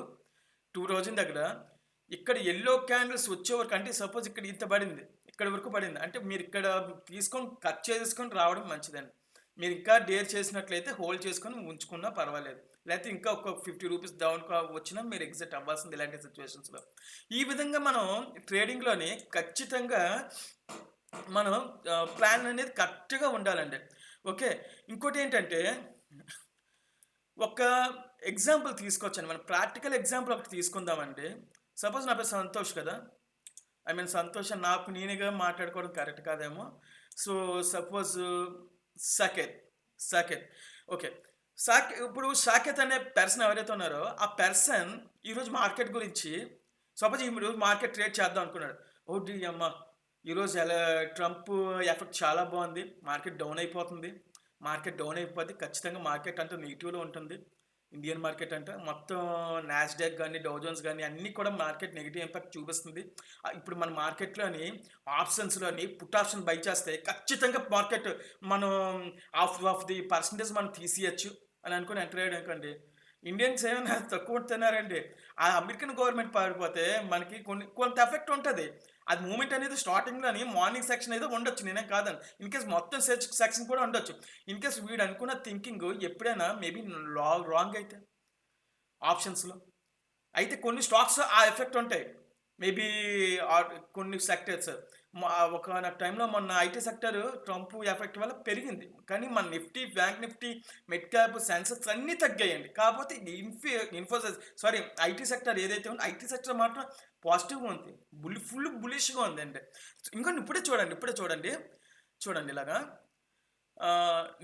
2000 దగ్గర. ఇక్కడ యెల్లో క్యాండిల్స్ వచ్చే వరకు అంటే సపోజ్ ఇక్కడ ఇంత పడింది. ఇక్కడి వరకు పడింది. అంటే మీరు ఇక్కడ తీసుకొని కట్ చేసుకొని రావడం మంచిదండి. మీరు ఇంకా డేర్ చేసినట్లయితే హోల్డ్ చేసుకొని ఉంచుకున్నా పర్వాలేదు. లేకపోతే ఇంకా ఒక రూ. 50 డౌన్ వచ్చినా మీరు ఎగ్జిట్ అవ్వాల్సింది ఇలాంటి సిచ్యువేషన్స్‌లో. ఈ విధంగా మనం ట్రేడింగ్‌లోని ఖచ్చితంగా మనం ప్లాన్ అనేది కరెక్ట్‌గా ఉండాలండి. ఓకే. ఇంకోటేంటంటే ఒక ఎగ్జాంపుల్ తీసుకొచ్చాను. మనం ప్రాక్టికల్ ఎగ్జాంపుల్ ఒకటి తీసుకుందామండి. సపోజ్ నా పేరు సంతోష్ కదా! సంతోష్ అని నాకు నేనుగా మాట్లాడుకోవడం కరెక్ట్ కాదేమో. So, suppose Saket. Saket. Okay. ఇప్పుడు సాకేత్ అనే పర్సన్ ఎవరైతే ఉన్నారో, ఆ పర్సన్ ఈరోజు మార్కెట్ గురించి సపోజ్ ఈరోజు మార్కెట్ ట్రేడ్ చేద్దాం అనుకున్నాడు. ఓడియమ్మ! ఈరోజు ట్రంప్ ఎఫెక్ట్ చాలా బాగుంది. మార్కెట్ డౌన్ అయిపోతుంది. మార్కెట్ డౌన్ అయిపోద్ది. ఖచ్చితంగా మార్కెట్ అంతా నెగెటివ్‌లో ఉంటుంది. ఇండియన్ మార్కెట్ అంటే మొత్తం నాస్డాక్ గాని, డౌ జోన్స్ గాని అన్నీ కూడా మార్కెట్ నెగెటివ్ ఇంపాక్ట్ చూపిస్తుంది. ఇప్పుడు మన మార్కెట్‌లోని ఆప్షన్స్‌లోని పుట్ ఆప్షన్ బై చేస్తే ఖచ్చితంగా మార్కెట్ మనం ఆఫ్ ది పర్సెంటేజ్ మనం తీసేయొచ్చు అని అనుకుని ఎంటర్ అయ్యాడనుకోండి. ఇండియన్స్ ఏమైనా తక్కువ తిన్నారండి. ఆ అమెరికన్ గవర్నమెంట్ పారిపోతే మనకి కొంత ఎఫెక్ట్ ఉంటది. అది మూవ్‌మెంట్ అనేది స్టార్టింగ్‌లోని మార్నింగ్ సెక్షన్ అయితే ఉండొచ్చు. నేనేం కాదను. ఇన్‌కేస్ మొత్తం సెక్షన్ కూడా ఉండొచ్చు. ఇన్‌కేస్ వీడు అనుకున్న థింకింగ్ ఎప్పుడైనా మేబీ రాంగ్ అయితే ఆప్షన్స్‌లో. అయితే కొన్ని స్టాక్స్ ఆ ఎఫెక్ట్ ఉంటాయి. మేబీ కొన్ని సెక్టర్స్ ఒకానొక టైంలో మొన్న ఐటీ సెక్టర్ ట్రంప్ ఎఫెక్ట్ వల్ల పెరిగింది. కానీ మన Nifty, bank Nifty, mid cap, Sensex అన్నీ తగ్గాయండి. కాకపోతే ఇన్ఫోసిస్ ఐటీ సెక్టర్ ఏదైతే ఉందో ఐటీ సెక్టర్ మాత్రం పాజిటివ్‌గా ఉంది. ఫుల్ బులిష్‌గా ఉందండి. ఇంకోండి ఇప్పుడే చూడండి. చూడండి ఇలాగా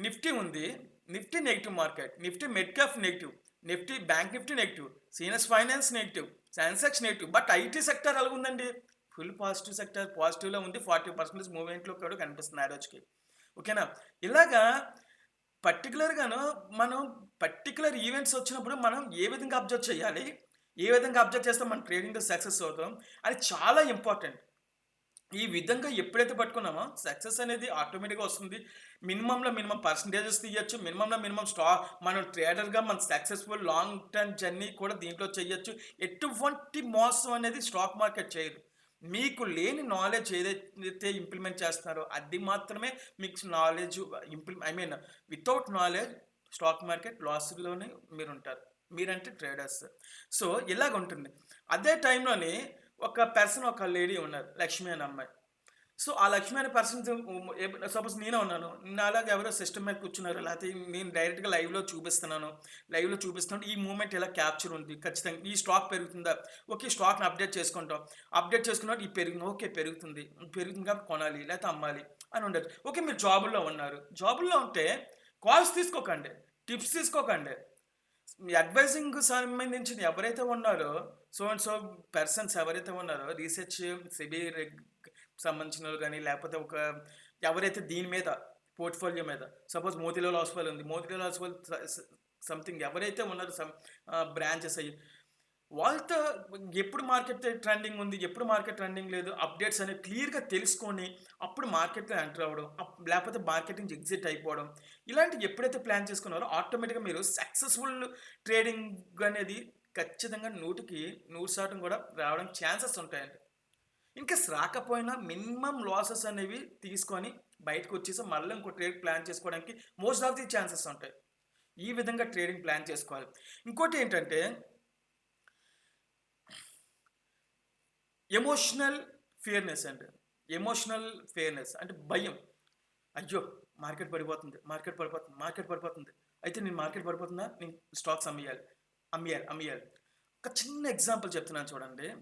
నిఫ్టీ ఉంది. Nifty negative market. Nifty mid cap negative. Nifty bank Nifty negative. సీనస్ finance negative. Sensex negative. But IT sector ఎలాగుందండి? Full positive sector. పాజిటివ్‌లో ఉంది. 40% మూవ్‌మెంట్‌లో కూడా కనిపిస్తుంది ఆ రోజుకి. ఓకేనా? ఇలాగా పర్టిక్యులర్‌గాను మనం పర్టిక్యులర్ ఈవెంట్స్ వచ్చినప్పుడు మనం ఏ విధంగా అబ్జర్వ్ చేయాలి? ఏ విధంగా అబ్జర్వ్ చేస్తే మనం ట్రేడింగ్‌లో సక్సెస్ అవుతాం? అది చాలా ఇంపార్టెంట్. ఈ విధంగా ఎప్పుడైతే పట్టుకున్నామో సక్సెస్ అనేది ఆటోమేటిక్‌గా వస్తుంది. మినిమమ్ పర్సెంటేజెస్ తీయొచ్చు. మినిమమ్ మనం ట్రేడర్‌గా మన సక్సెస్‌ఫుల్ లాంగ్ టర్మ్ జర్నీ కూడా దీంట్లో చేయొచ్చు. ఎటువంటి మోసం అనేది స్టాక్ మార్కెట్ చేయదు. మీకు లేని నాలెడ్జ్ ఏదైతే ఇంప్లిమెంట్ చేస్తున్నారో అది మాత్రమే మీకు knowledge without knowledge stock market లాస్‌లోనే మీరుంటారు. మీరంటే ట్రేడర్స్. సో, ఇలాగుంటుంది. అదే టైంలోని ఒక లేడీ ఉన్నారు. లక్ష్మి అనే అమ్మాయి. సో, ఆ లక్ష్మి అనే పర్సన్ సపోజ్ నేనే ఉన్నాను. నాలాగా ఎవరో సిస్టమ్ మీద కూర్చున్నారు. లేకపోతే నేను డైరెక్ట్‌గా లైవ్‌లో చూపిస్తున్నప్పుడు ఈ మూవ్‌మెంట్ ఇలా క్యాప్చర్ ఉంది. ఖచ్చితంగా ఈ స్టాక్ పెరుగుతుందా? ఓకే. స్టాక్‌ని అప్డేట్ చేసుకుంటాం. అప్డేట్ చేసుకున్నప్పుడు ఇది పెరిగింది. ఓకే. పెరుగుతుంది. పెరుగుతుంది కాబట్టి కొనాలి. లేకపోతే అమ్మాలి అని ఉండొచ్చు. ఓకే. మీరు జాబుల్లో ఉన్నారు. జాబుల్లో ఉంటే కాల్స్ తీసుకోకండి. టిప్స్ తీసుకోకండి. మీ అడ్వైజింగ్ సంబంధించిన ఎవరైతే ఉన్నారో సో అండ్ సో పర్సన్స్ ఎవరైతే ఉన్నారో రీసెర్చ్ సెబీ సంబంధించినోళ్ళు గానీ, లేకపోతే ఎవరైతే దీని మీద పోర్ట్‌ఫోలియో మీద సపోజ్ మోతీలాల్ ఓస్వాల్ ఉంది. మోతీలాల్ ఓస్వాల్ సంథింగ్ ఎవరైతే ఉన్నారో బ్రాంచెస్ అయ్యి వాళ్ళతో ఎప్పుడు మార్కెట్ ట్రెండింగ్ ఉంది, ఎప్పుడు మార్కెట్ ట్రెండింగ్ లేదు, అప్డేట్స్ అనేవి క్లియర్‌గా తెలుసుకొని అప్పుడు మార్కెట్‌లో ఎంటర్ అవ్వడం. లేకపోతే మార్కెట్ నుంచి ఎగ్జిట్ అయిపోవడం. ఇలాంటివి ఎప్పుడైతే ప్లాన్ చేసుకున్నారో ఆటోమేటిక్‌గా మీరు సక్సెస్‌ఫుల్ ట్రేడింగ్ అనేది ఖచ్చితంగా 100కి 100% కూడా రావడానికి ఛాన్సెస్ ఉంటాయండి. ఇన్‌కేస్ రాకపోయినా మినిమమ్ లాసెస్ అనేవి తీసుకొని బయటకొచ్చేసి మళ్ళీ ఇంకో ట్రేడ్ ప్లాన్ చేసుకోవడానికి మోస్ట్ ఆఫ్ ది ఛాన్సెస్ ఉంటాయి. ఈ విధంగా ట్రేడింగ్ ప్లాన్ చేసుకోవాలి. ఇంకోటేంటంటే ఎమోషనల్ ఫెయిర్‌నెస్ అండి. ఎమోషనల్ ఫెయిర్‌నెస్ అంటే భయం. అయ్యో! మార్కెట్ పడిపోతుంది. అయితే నేను మార్కెట్ పడిపోతుందా? నేను స్టాక్స్ అమ్మేయాలి. ఒక చిన్న ఎగ్జాంపుల్ చెప్తున్నాను చూడండి.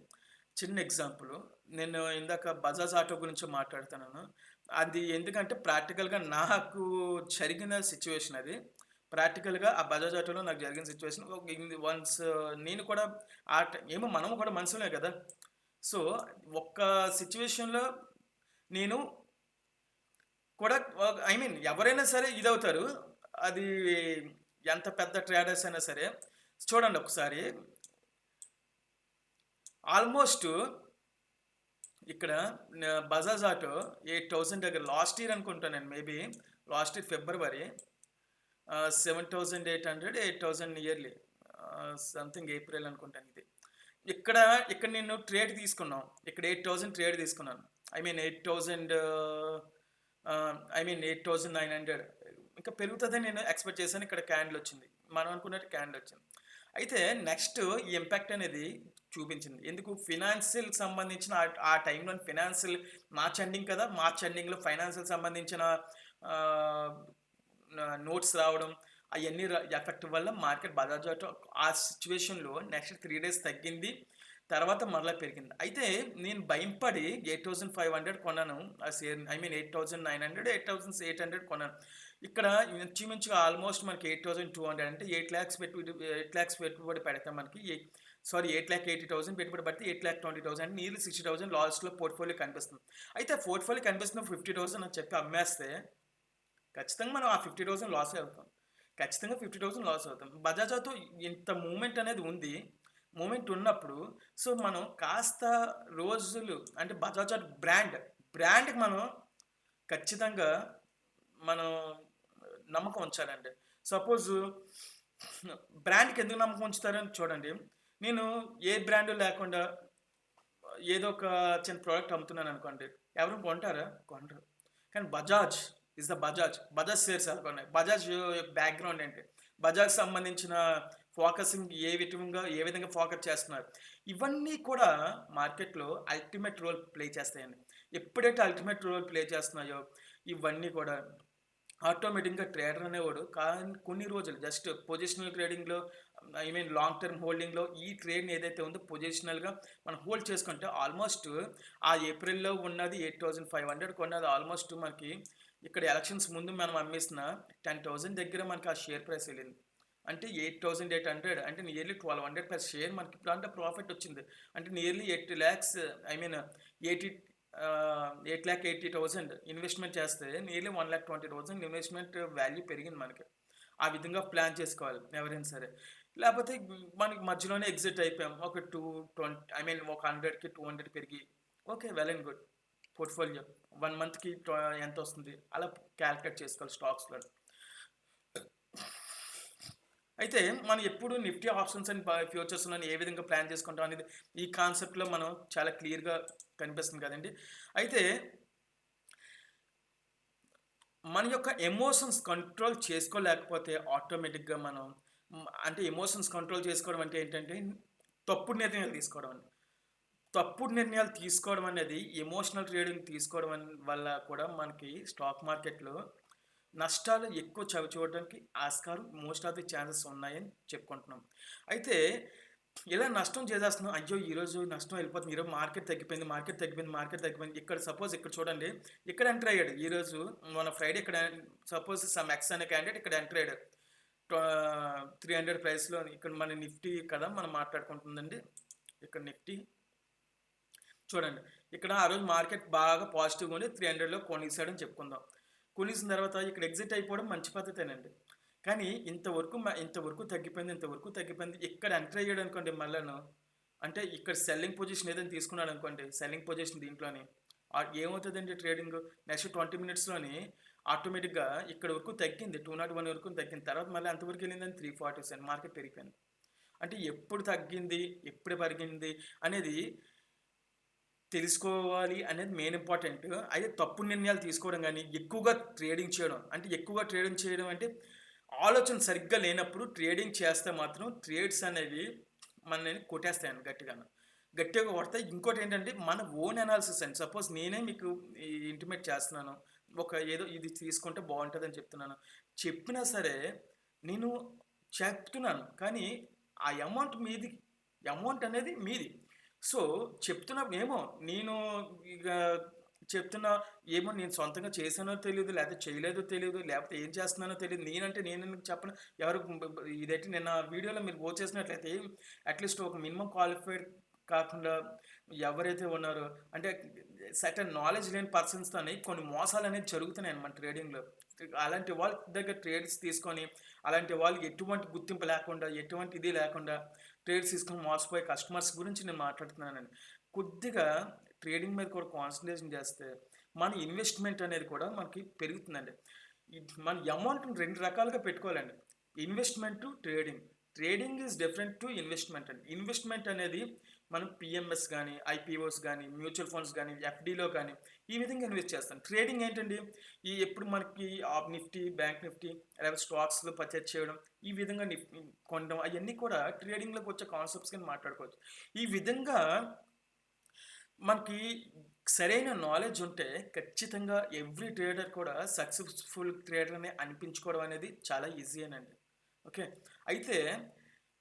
చిన్న ఎగ్జాంపులు. నేను ఇందాక బజాజ్ ఆటో గురించి మాట్లాడుతున్నాను. అది ఎందుకంటే ప్రాక్టికల్‌గా నాకు జరిగిన సిట్యుయేషన్ అది. ప్రాక్టికల్‌గా ఆ బజాజ్ ఆటోలో నాకు జరిగిన సిట్యుయేషన్ వన్స్ నేను కూడా ఏమో మనము కూడా మనుషులే గదా! సో, ఒక్క సిట్యుయేషన్‌లో నేను కూడా ఎవరైనా సరే ఇదవుతారు. అది ఎంత పెద్ద ట్రేడర్స్ అయినా సరే. చూడండి ఒకసారి ఆల్మోస్ట్ ఇక్కడ బజాజ్ ఆటో 8,000 దగ్గర లాస్ట్ ఇయర్ అనుకుంటానండి maybe. Last year February 7,800, 8,000 nearly something April అనుకుంటాను ఇది. ఇక్కడ ఇక్కడ నేను ట్రేడ్ తీసుకున్నాం. ఇక్కడ 8,000 ట్రేడ్ తీసుకున్నాను. ఐ మీన్ 8,000 8,900 ఇంకా పెరుగుతుందని నేను ఎక్స్పెక్ట్ చేశాను. ఇక్కడ క్యాండిల్ వచ్చింది. మనం అనుకున్నట్టు క్యాండిల్ వచ్చింది. అయితే నెక్స్ట్ ఈ ఇంపాక్ట్ అనేది చూపించింది. ఎందుకు ఫినాన్షియల్‌కి సంబంధించిన ఆ టైంలో ఫినాన్షియల్ మార్చ్ ఎండింగ్ కదా! మార్చ్ ఎండింగ్‌లో ఫైనాన్షియల్ సంబంధించిన ఆహ్, నోట్స్ రావడం అయన్నీ ఎఫెక్ట్ వల్ల మార్కెట్ బజాజ్ ఆటో ఆ సిట్యుయేషన్‌లో నెక్స్ట్ 3 డేస్ తగ్గింది. తర్వాత మరలా పెరిగింది. అయితే నేను భయపడి 8,500 కొన్నాను. ఆ షేర్‌ని. ఐ మీన్ 8,900, 8,800 కొన్నాను. ఇక్కడ ఇంచుమించుగా ఆల్మోస్ట్ మనకి 8,200 అంటే 8,00,000 పెట్టుబడి పెడితే మనకి 8,80,000 పెట్టుబడి పెడితే 8,20,000 అంటే నియర్లీ 60,000 లాస్‌లో పోర్ట్‌ఫోలియో కనిపిస్తుంది. అయితే పోర్ట్‌ఫోలియో కనిపిస్తున్న 50,000 అని చెప్పి అమ్మేస్తే ఖచ్చితంగా మనం ఆ 50,000 లాసే అవుతాం. ఖచ్చితంగా 50,000 లాస్ అవుతాం. బజాజ్ ఆటో ఇంత మూవ్‌మెంట్ అనేది ఉంది. మూవ్‌మెంట్ ఉన్నప్పుడు మనం కాస్త రోజులు అంటే బజాజ్ ఆటో బ్రాండ్‌కి మనం ఖచ్చితంగా మనం నమ్మకం ఉంచాలండి. సపోజు బ్రాండ్‌కి ఎందుకు నమ్మకం ఉంచుతారని చూడండి. నేను ఏ బ్రాండ్ లేకుండా ఏదో ఒక చిన్న ప్రొడక్ట్ అమ్ముతున్నాననుకోండి. ఎవరు కొంటారా? కొనరు. కానీ బజాజ్ షేర్స్ ఎలా కొన్నాయి? బజాజ్ బ్యాక్‌గ్రౌండ్ ఏంటి? బజాజ్‌కి సంబంధించిన ఫోకసింగ్ ఏ విధంగా ఫోకస్ చేస్తున్నారు? ఇవన్నీ కూడా మార్కెట్‌లో అల్టిమేట్ రోల్ ప్లే చేస్తాయండి. ఎప్పుడైతే అల్టిమేట్ రోల్ ప్లే చేస్తున్నాయో ఇవన్నీ కూడా ఆటోమేటిక్‌గా ట్రేడర్ అనేవాడు కొన్ని రోజులు జస్ట్ పొజిషనల్ ట్రేడింగ్‌లో ఐ మీన్ లాంగ్ టర్మ్ హోల్డింగ్‌లో ఈ ట్రేడ్‌ని ఏదైతే ఉందో పొజిషనల్‌గా మనం హోల్డ్ చేసుకుంటే ఆల్మోస్ట్ ఆ ఏప్రిల్‌లో ఉన్నది 8,500 కొన్నది ఆల్మోస్ట్ మనకి ఇక్కడ ఎలక్షన్స్ ముందు మనం అమ్మేసిన 10,000 దగ్గర మనకి ఆ షేర్ ప్రైస్ ఎళ్ళింది. అంటే 8,800 అంటే నియర్లీ 1,200 పర్ షేర్ మనకి దాంట్లో ప్రాఫిట్ వచ్చింది. అంటే నియర్లీ 8,00,000 ఐ మీన్ 80 8,80,000 ఇన్వెస్ట్‌మెంట్ చేస్తే నియర్లీ 1,20,000 ఇన్వెస్ట్‌మెంట్ వాల్యూ పెరిగింది మనకి. ఆ విధంగా ప్లాన్ చేసుకోవాలి ఎవరైనా సరే. లేపోతే మనకి మధ్యలోనే ఎగ్జిట్ అయిపోయాం. ఒక 220 ఐ మీన్ ఒక 100కి 200 పెరిగి okay. Well and good. Portfolio 1 మంత్‌కి ఎంతొస్తుంది? అలా కాలిక్యులేట్ చేసుకోవాలి స్టాక్స్‌లో. అయితే మనం ఎప్పుడు నిఫ్టీ ఆప్షన్స్ అండ్ ఫ్యూచర్స్‌లోని ఏ విధంగా ప్లాన్ చేసుకుంటాం అనేది ఈ కాన్సెప్ట్‌లో మనం చాలా క్లియర్‌గా కనిపిస్తుంది కదండీ! అయితే మన యొక్క ఎమోషన్స్ కంట్రోల్ చేసుకోలేకపోతే ఆటోమేటిక్‌గా మనం అంటే ఎమోషన్స్ కంట్రోల్ చేసుకోవడం అంటే ఏంటంటే తప్పుడు నిర్ణయాలు తీసుకోవడం అండి. తప్పుడు నిర్ణయాలు తీసుకోవడం అనేది ఎమోషనల్ ట్రేడింగ్ తీసుకోవడం వల్ల కూడా మనకి స్టాక్ మార్కెట్‌లో నష్టాలు ఎక్కువ చవిచూడడానికి ఆస్కారం మోస్ట్ ఆఫ్ ది ఛాన్సెస్ ఉన్నాయని చెప్పుకుంటున్నాం. అయితే ఇలా నష్టం చేసేస్తున్నాం. అయ్యో! ఈరోజు నష్టం వెళ్ళిపోతుంది. ఈరోజు మార్కెట్ తగ్గిపోయింది. ఇక్కడ సపోజ్ ఇక్కడ చూడండి. ఇక్కడ ఎంటర్ అయ్యాడు. ఈరోజు మన ఫ్రైడే ఇక్కడ సపోజ్ సమ్ ఎక్స్ అనే క్యాండిడేట్ ఇక్కడ ఎంటర్ అయ్యాడు. 300 ప్రైస్‌లో ఇక్కడ మన నిఫ్టీ కదా మనం మాట్లాడుకుంటుందండి. ఇక్కడ నిఫ్టీ చూడండి. ఇక్కడ ఆ రోజు మార్కెట్ బాగా పాజిటివ్‌గా ఉండి 300లో కొనేసాడని చెప్పుకుందాం. కొనేసిన తర్వాత ఇక్కడ ఎగ్జిట్ అయిపోవడం మంచి పద్ధతేనండి. కానీ ఇంతవరకు తగ్గిపోయింది. ఇక్కడ ఎంటర్ అయ్యాడనుకోండి మళ్ళాను. అంటే ఇక్కడ సెల్లింగ్ పొజిషన్ ఏదైనా తీసుకున్నాడనుకోండి. సెల్లింగ్ పొజిషన్ దీంట్లోని. ఏమవుతదండి ట్రేడింగు నెక్స్ట్ 20 మినిట్స్‌లోని ఆటోమేటిక్‌గా ఇక్కడ వరకు తగ్గింది. 201 వరకు తగ్గింది. తర్వాత మళ్ళీ ఎంతవరకు వెళ్ళిందండి 347 మార్కెట్ పెరిగిపోయింది. అంటే ఎప్పుడు తగ్గింది? ఎప్పుడు పెరిగింది? అనేది తెలుసుకోవాలి అనేది మెయిన్ ఇంపార్టెంట్. అయితే తప్పుడు నిర్ణయాలు తీసుకోవడం గానీ, ఎక్కువగా ట్రేడింగ్ చేయడం అంటే ఆలోచన సరిగ్గా లేనప్పుడు ట్రేడింగ్ చేస్తే మాత్రం ట్రేడ్స్ అనేవి మనల్ని కొట్టేస్తాయండి గట్టిగాను. గట్టిగా కొడతాయి. ఇంకోటేంటంటే మన ఓన్ అనాలిసిస్ అండి. సపోజ్ నేనే మీకు ఇంటిమేట్ చేస్తున్నాను. ఏదో ఇది తీసుకుంటే బావుంటదని చెప్తున్నాను. చెప్పినా సరే నేను చెప్తున్నాను. కానీ ఆ అమౌంట్ అనేది మీది. సో, చెప్తున్నప్పుడు నేను ఇగ చెప్తున్నా నేను సొంతంగా చేశానో తెలీదు, లేకపోతే చేయలేదో తెలీదు, లేకపోతే ఏం చేస్తున్నానో తెలీదు. నేనెందుకు చెప్పను. ఎవరు బ బ ఇదైతే నిన్న వీడియోలో మీరు చేసినట్లయితే అట్‌లీస్ట్ ఒక మినిమమ్ క్వాలిఫైడ్ కాకుండా ఎవరైతే ఉన్నారో అంటే సర్టెన్ నాలెడ్జ్ లేని పర్సన్స్‌తోని కొన్ని మోసాలనేవి జరుగుతున్నాయన్నమాట ట్రేడింగ్‌లో. అలాంటి వాళ్ళ దగ్గర ట్రేడ్స్ తీసుకొని, అలాంటి వాళ్ళు ఎటువంటి గుర్తింపు లేకుండా, ఎటువంటి ఇది లేకుండా ట్రేడ్స్ తీసుకొని మోసపోయే కస్టమర్స్ గురించి నేను మాట్లాడుతున్నానండి. కొద్దిగా ట్రేడింగ్ మీద కూడా కాన్సంట్రేషన్ చేస్తే, మన ఇన్వెస్ట్‌మెంట్ అనేది కూడా మనకి పెరుగుతుందండి. మన అమౌంట్‌ని 2 రకాలుగా పెట్టుకోవాలండి. Investment, trading. Trading is different to investment అండి. ఇన్వెస్ట్‌మెంట్ అనేది మనం పీఎంఎస్ గాని, ఐపీఓస్ గాని, మ్యూచువల్ ఫండ్స్ గాని, ఎఫ్‌డిలో గాని ఈ విధంగా ఇన్వెస్ట్ చేస్తాం. ట్రేడింగ్ ఏంటండి? ఎప్పుడు మనకి నిఫ్టీ, బ్యాంక్ నిఫ్టీ లేకపోతే స్టాక్స్‌లో పర్చేజ్ చేయడం, ఈ విధంగా కొనడం అయన్నీ కూడా ట్రేడింగ్‌లోకి వచ్చే కాన్సెప్ట్స్ కింద మాట్లాడుకోవచ్చు. ఈ విధంగా మనకి సరైన నాలెడ్జ్ ఉంటే ఖచ్చితంగా ఎవ్రీ ట్రేడర్ కూడా సక్సెస్‌ఫుల్ ట్రేడర్ అని అనిపించుకోవడం అనేది చాలా ఈజీయేనండి. ఓకే. అయితే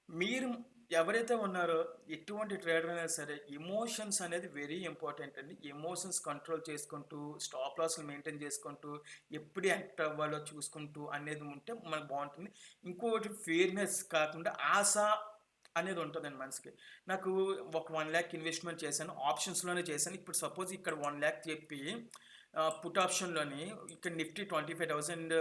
మీరు ఎవరైతే ఉన్నారో ఎటువంటి ట్రేడర్ అయినా సరే ఎమోషన్స్ అనేది వెరీ ఇంపార్టెంట్ అండి. ఎమోషన్స్ కంట్రోల్ చేసుకుంటూ, స్టాప్ లాస్‌లు మెయింటైన్ చేసుకుంటూ, ఎప్పుడు ఎంటర్ అవ్వాలో చూసుకుంటూ అనేది ఉంటే మనకు బావుంటుంది. ఇంకొకటి ఫెయిర్‌నెస్ కాకుండా ఆశ అనేది ఉంటదండి మనిషికి. నాకు ఒక 1,00,000 ఇన్వెస్ట్‌మెంట్ చేశాను. ఆప్షన్స్‌లోనే చేశాను. ఇప్పుడు సపోజ్ ఇక్కడ 1,00,000 చెప్పి పుట్ ఆప్షన్‌లోని ఇక్కడ నిఫ్టీ 25,000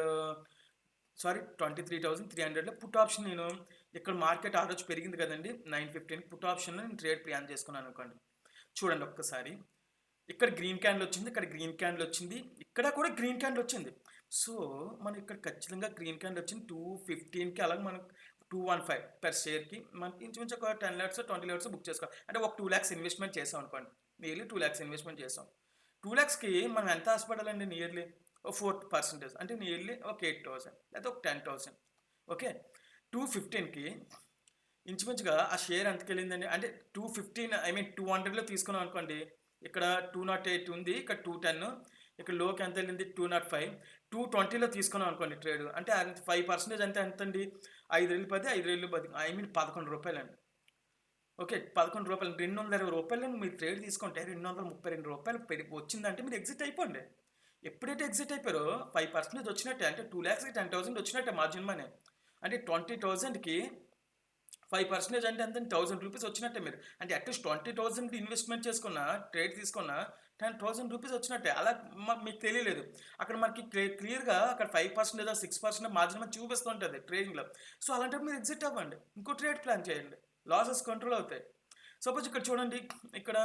సారీ 23,300లో పుట్ ఆప్షన్ నేను ఇక్కడ మార్కెట్ ఆ రోజు పెరిగింది కదండీ! 9:15 పుట్ ఆప్షన్‌లో నేను ట్రేడ్ ప్లాన్ చేసుకున్నాను అనుకోండి. చూడండి ఒక్కసారి. ఇక్కడ గ్రీన్ క్యాండిల్ వచ్చింది. ఇక్కడ గ్రీన్ క్యాండిల్ వచ్చింది. ఇక్కడ కూడా గ్రీన్ క్యాండిల్ వచ్చింది. సో, మనం ఇక్కడ ఖచ్చితంగా గ్రీన్ క్యాండిల్ వచ్చింది 2:15కి అలాగే మనం 215 పర్ షేర్‌కి మనకి ఇంచుమించు ఒక 10 లాక్స్, 20 లాక్స్ బుక్ చేసుకోవాలి. అంటే ఒక 2,00,000 ఇన్వెస్ట్‌మెంట్ చేసాం అనుకోండి. నియర్లీ 2,00,000 ఇన్వెస్ట్‌మెంట్ చేసాం. 2,00,000కి మనం ఎంత ఆశపడాలండి నియర్లీ? ఓ 4% అంటే నియర్లీ ఒక 8,000 లేకపోతే ఒక 10,000 ఓకే. 215కి ఇంచుమించుగా ఆ షేర్ ఎంతకెళ్ళిందండి? అంటే 215 ఐ మీన్ 200లో తీసుకున్నాం అనుకోండి. ఇక్కడ 208 ఉంది. ఇక్కడ 210 ఇక్కడ లోకి ఎంత వెళ్ళింది? 205 220లో తీసుకున్నాం అనుకోండి ట్రేడ్. అంటే 5% అంటే ఎంతండి? 5 రెళ్ళు 10, 5 రెళ్ళు 10 ఐ మీన్ రూ. 11 ఓకే. రూ. 11 రూ. 220 మీరు ట్రేడ్ తీసుకుంటే రూ. 232 వచ్చిందంటే మీరు ఎగ్జిట్ అయిపోండి. ఎప్పుడైతే ఎగ్జిట్ అయిపోయారో 5% వచ్చినట్టే. అంటే 2,00,000కి 10,000 వచ్చినట్టే మార్జిన్ మనీ. అంటే 20,000కి 5% అంటే ఎంతండి? రూ. 1,000 వచ్చినట్టే మీరు. అంటే అట్‌లీస్ట్ 20,000 ఇన్వెస్ట్‌మెంట్ చేసుకున్న, ట్రేడ్ తీసుకున్న రూ. 10,000 వచ్చినట్టే. అలా మీకు తెలియలేదు. అక్కడ మనకి క్లియర్‌గా అక్కడ 5% 6% మార్జిన్ మనకి చూపిస్తూ ఉంటది ట్రేడింగ్‌లో. సో, అలాంటప్పుడు మీరు ఎగ్జిట్ అవ్వండి. ఇంకో ట్రేడ్ ప్లాన్ చేయండి. లాసెస్ కంట్రోల్ అవుతాయి. సపోజ్ ఇక్కడ చూడండి. ఇక్కడ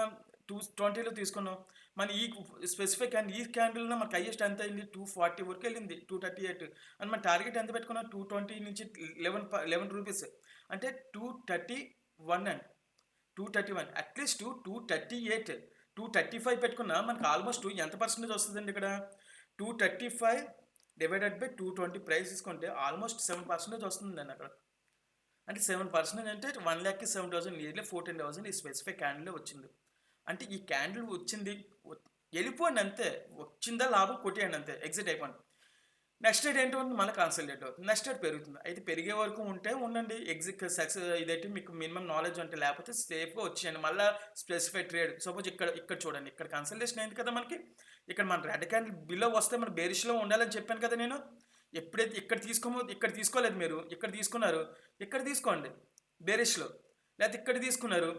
220లో తీసుకున్నాం. మన ఈ స్పెసిఫిక్ క్యాండిల్ ఈ క్యాండిల్‌లో మనకు హైయెస్ట్ ఎంత అయింది? 240 వరకు వెళ్ళింది. 238 అండ్ మన టార్గెట్ ఎంత పెట్టుకున్నాం? 220 నుంచి 11 రూపీస్. అంటే 231 అండి. 231 అట్‌లీస్ట్ 238, 235 పెట్టుకున్నా మనకు ఆల్మోస్ట్ ఎంత పర్సెంటేజ్ వస్తదండి ఇక్కడ? 235 డివైడెడ్ బై 220 ప్రైస్ తీసుకుంటే ఆల్మోస్ట్ 7% వస్తుందండి అక్కడ. అంటే 7% అంటే 1,00,000కి 7,000 నియర్లీ 14,000 ఈ స్పెసిఫిక్ క్యాండిలే వచ్చింది. అంటే ఈ క్యాండిల్ వచ్చింది ఎళ్ళిపోండి అంతే. వచ్చిందా లాభం కొట్టేయండి అంతే. ఎగ్జిట్ అయిపోండి. నెక్స్ట్ డేట్ ఏంటవుతుంది? మళ్ళీ కన్సాలిడేట్ అవుతుంది. నెక్స్ట్ డేట్ పెరుగుతుంది. అయితే పెరిగే వరకు ఉంటే ఉండండి. ఇదైతే మీకు మినిమమ్ నాలెడ్జ్ ఉంటే లేకపోతే సేఫ్‌గా వచ్చేయండి. మళ్ళా స్పెసిఫైడ్ ట్రేడ్ సపోజ్ ఇక్కడ చూడండి. ఇక్కడ కన్సల్టేషన్ అయింది కదా మనకి. ఇక్కడ మన రెడ్ క్యాండిల్ బిలో వస్తే మనం బేరిష్‌లో ఉండాలని చెప్పాను కదా నేను. ఎప్పుడైతే ఇక్కడ తీసుకోలేదు మీరు. ఇక్కడ తీసుకున్నారు. ఇక్కడ తీసుకోండి బేరిష్‌లో. లేకపోతే ఇక్కడ తీసుకున్నారు.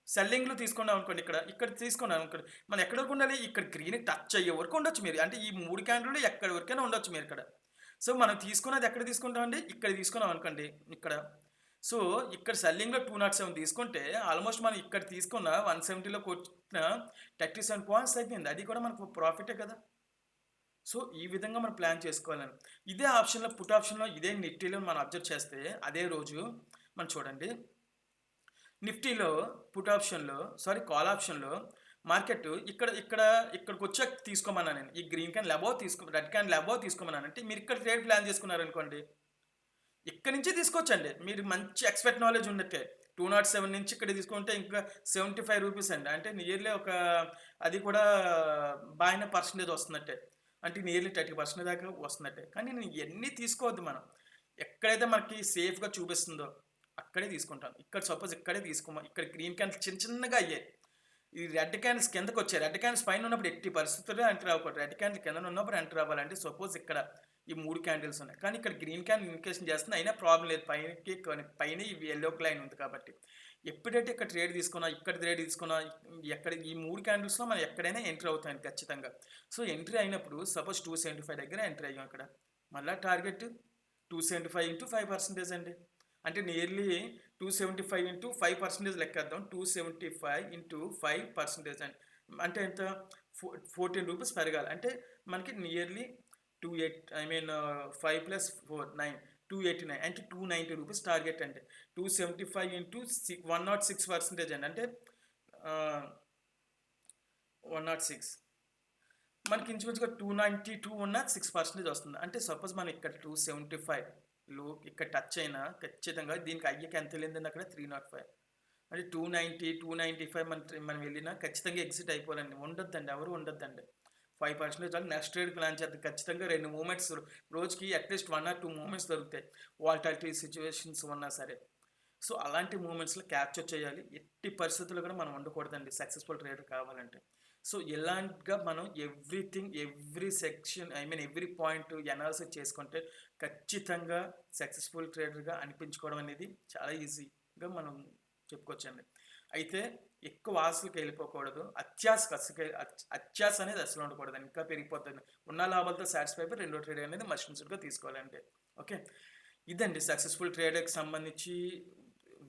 సెల్లింగ్‌లో తీసుకున్నాం అనుకోండి ఇక్కడ. ఇక్కడ తీసుకున్నాం అనుకోండి. మనం ఎక్కడి వరకు ఉండాలి? ఇక్కడ గ్రీన్ టచ్ అయ్యే వరకు ఉండొచ్చు మీరు. అంటే ఈ 3 క్యాండిల్‌లో ఎక్కడి వరకైనా ఉండొచ్చు మీరు ఇక్కడ. సో, మనం తీసుకున్నది ఎక్కడ తీసుకుంటామండి? ఇక్కడ తీసుకున్నాం అనుకోండి. ఇక్కడ. సో, ఇక్కడ సెల్లింగ్‌లో 207 తీసుకుంటే ఆల్మోస్ట్ మనం ఇక్కడ తీసుకున్న 170లో కొట్టిన 37 పాయింట్స్ అయిపోయింది. అది కూడా మనకు ప్రాఫిటే కదా! సో, ఈ విధంగా మనం ప్లాన్ చేసుకోవాలండి. ఇదే ఆప్షన్‌లో పుట్ ఆప్షన్‌లో ఇదే నిఫ్టీలో మనం అబ్జర్వ్ చేస్తే అదే రోజు మనం చూడండి. నిఫ్టీలో పుట్ ఆప్షన్‌లో కాల్ ఆప్షన్‌లో మార్కెట్ ఇక్కడికొచ్చాక తీసుకోమన్నా నేను. ఈ green candle red candle above తీసుకోమన్నాను. అంటే మీరు ఇక్కడ ట్రేడ్ ప్లాన్ చేసుకున్నారనుకోండి. ఇక్కడి నుంచే తీసుకోవచ్చండి. మీరు మంచి ఎక్స్‌పర్ట్ నాలెడ్జ్ ఉన్నట్టే. 207 నుంచి ఇక్కడ తీసుకుంటే ఇంకా రూ. 75 అండి. అంటే నియర్లీ అది కూడా బాగానే పర్సెంటేజ్ వస్తున్నట్టే. అంటే నియర్లీ 30% దాకా వస్తున్నట్టే. కానీ నేను ఇయన్నీ తీసుకోవద్దు మనం. ఎక్కడైతే మనకి సేఫ్‌గా చూపిస్తుందో అక్కడే తీసుకుంటాను. ఇక్కడ సపోజ్ ఇక్కడే ఇక్కడ గ్రీన్ క్యాండిల్స్ చిన్నగా అయ్యాయి. ఈ రెడ్ క్యాండిల్స్ కిందకొచ్చాయి. రెడ్ క్యాండిల్స్ పైన ఉన్నప్పుడు ఎట్టి పరిస్థితుల్లో ఎంటర్ అవ్వకూడదు. రెడ్ క్యాండిల్ కిందన ఉన్నప్పుడు ఎంటర్ అవ్వాలంటే సపోజ్ ఇక్కడ ఈ 3 క్యాండిల్స్ ఉన్నాయి. కానీ ఇక్కడ గ్రీన్ క్యాండిల్ ఇండికేషన్ చేస్తుంది. అయినా ప్రాబ్లమ్ లేదు. పైనకి పైన ఈ యెల్లో లైన్ ఉంది కాబట్టి. ఎప్పుడైతే ఇక్కడ ట్రేడ్ తీసుకున్నా, ఇక్కడ ట్రేడ్ తీసుకున్నా, ఎక్కడ ఈ 3 క్యాండిల్స్‌లో మనం ఎక్కడైనా ఎంటర్ అవుతాం ఖచ్చితంగా. సో, ఎంట్రీ అయినప్పుడు సపోజ్ 275 దగ్గర ఎంటర్ అయ్యాం ఇక్కడ. మళ్ళా టార్గెట్ 275 ఇంటూ 5% అండి. అంటే నియర్లీ 275 ఇంటూ 5% లెక్కేద్దాం. 275 ఇంటూ 5% అండి. అంటే ఎంత? 14 రూపీస్ పెరగాలి. అంటే మనకి నియర్లీ 5 ప్లస్ 4 9 289 అంటే 290 రూపీస్ టార్గెట్ అండి. 275 ఇంటూ 106% అండి. అంటే 106 మనకి ఇంచుమించుగా 292 ఉన్న 6% వస్తుంది. అంటే సపోజ్ మనం ఇక్కడ 275 ఇక్కడ టచ్ అయినా ఖచ్చితంగా దీనికి అయ్యకి ఎంత వెళ్ళిందండి అక్కడ 305 అంటే 290, 295 మనం వెళ్ళినా ఖచ్చితంగా ఎగ్జిట్ అయిపోవాలండి. ఉండొద్దండి, ఎవరు ఉండొద్దండి. 5% చాలు. నెక్స్ట్ ట్రేడ్ ప్లాన్ చేద్దాం. ఖచ్చితంగా 2 మూవ్‌మెంట్స్ రోజుకి అట్‌లీస్ట్ 1 ఆర్ 2 మూవ్‌మెంట్స్ దొరుకుతాయి. వాలటాలిటీ సిట్యుయేషన్స్ ఉన్నా సరే. సో, అలాంటి మూవ్‌మెంట్స్‌లో క్యాప్చర్ చేయాలి. ఎట్టి పరిస్థితుల్లో కూడా మనం ఉండకూడదండి సక్సెస్‌ఫుల్ ట్రేడర్ కావాలంటే. సో, ఇలాంటిగా మనం everything, every section every point analysis చేసుకుంటే ఖచ్చితంగా సక్సెస్‌ఫుల్ ట్రేడర్‌గా అనిపించుకోవడం అనేది చాలా ఈజీగా మనం చెప్పుకోవచ్చండి. అయితే ఎక్కువ ఆశలకి వెళ్ళిపోకూడదు. అత్యాశ అనేది అస్సలు ఉండకూడదండి. ఇంకా పెరిగిపోతుంది. ఉన్న లాభాలతో సాటిస్ఫై అయిపోయి రెండో ట్రేడ్ అనేది మస్ట్ తీసుకోవాలంటే. ఓకే. ఇదండి సక్సెస్‌ఫుల్ ట్రేడర్‌కి సంబంధించి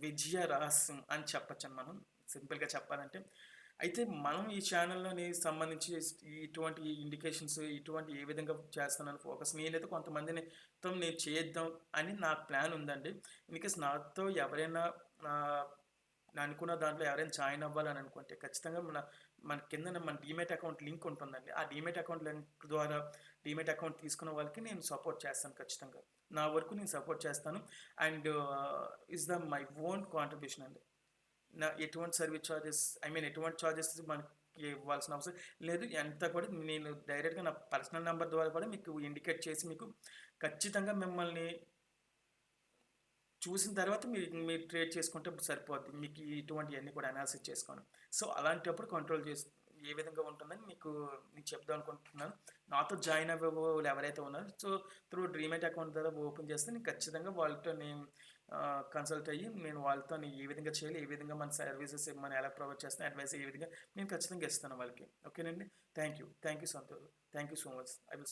విజయ రహస్యం అని చెప్పొచ్చండి మనం సింపుల్‌గా చెప్పాలంటే. అయితే మనం ఈ ఛానల్‌లోని సంబంధించి ఇటువంటి ఇండికేషన్స్ ఇటువంటి ఏ విధంగా చేస్తున్నాను ఫోకస్ నేనైతే కొంతమందినితో నేను చేద్దాం అని నా ప్లాన్ ఉందండి. ఇన్‌కేస్ నాతో ఎవరైనా నేను అనుకున్న దాంట్లో ఎవరైనా జాయిన్ అవ్వాలని అనుకుంటే ఖచ్చితంగా మన కిందన మన డీమ్యాట్ అకౌంట్ లింక్ ఉంటుందండి. ఆ డీమ్యాట్ అకౌంట్ లింక్ ద్వారా డీమ్యాట్ అకౌంట్ తీసుకున్న వాళ్ళకి నేను సపోర్ట్ చేస్తాను ఖచ్చితంగా. నా వరకు నేను సపోర్ట్ చేస్తాను. And is my own contribution అండి. ఎటువంటి సర్వీస్ చార్జెస్ ఎటువంటి చార్జెస్ మనకి ఇవ్వాల్సిన అవసరం లేదు. ఎంత కూడా నేను డైరెక్ట్‌గా నా పర్సనల్ నంబర్ ద్వారా కూడా మీకు ఇండికేట్ చేసి మీకు ఖచ్చితంగా మిమ్మల్ని చూసిన తర్వాత మీరు ట్రేడ్ చేసుకుంటే సరిపోద్ది. మీకు ఇటువంటియన్నీ కూడా అనాలిసిస్ చేసుకోను. సో, అలాంటప్పుడు కంట్రోల్ ఏ విధంగా ఉంటుందని నేను చెప్దాం అనుకుంటున్నాను. నాతో జాయిన్ అవ్వే వాళ్ళు ఎవరైతే ఉన్నారో సో, త్రూ డ్రీమ్యాట్ అకౌంట్ ద్వారా ఓపెన్ చేస్తే నేను ఖచ్చితంగా వాళ్ళతో నేను కన్సల్ట్ అయ్యి నేను వాళ్ళతో ఏ విధంగా చేయాలి, ఏ విధంగా మన సర్వీసెస్ మనం ఎలా ప్రొవైడ్ చేస్తాం, అడ్వైస్ ఏ విధంగా నేను ఖచ్చితంగా ఇస్తాను వాళ్ళకి. ఓకేనండి. Thank you Santosh. Thank you so much. I will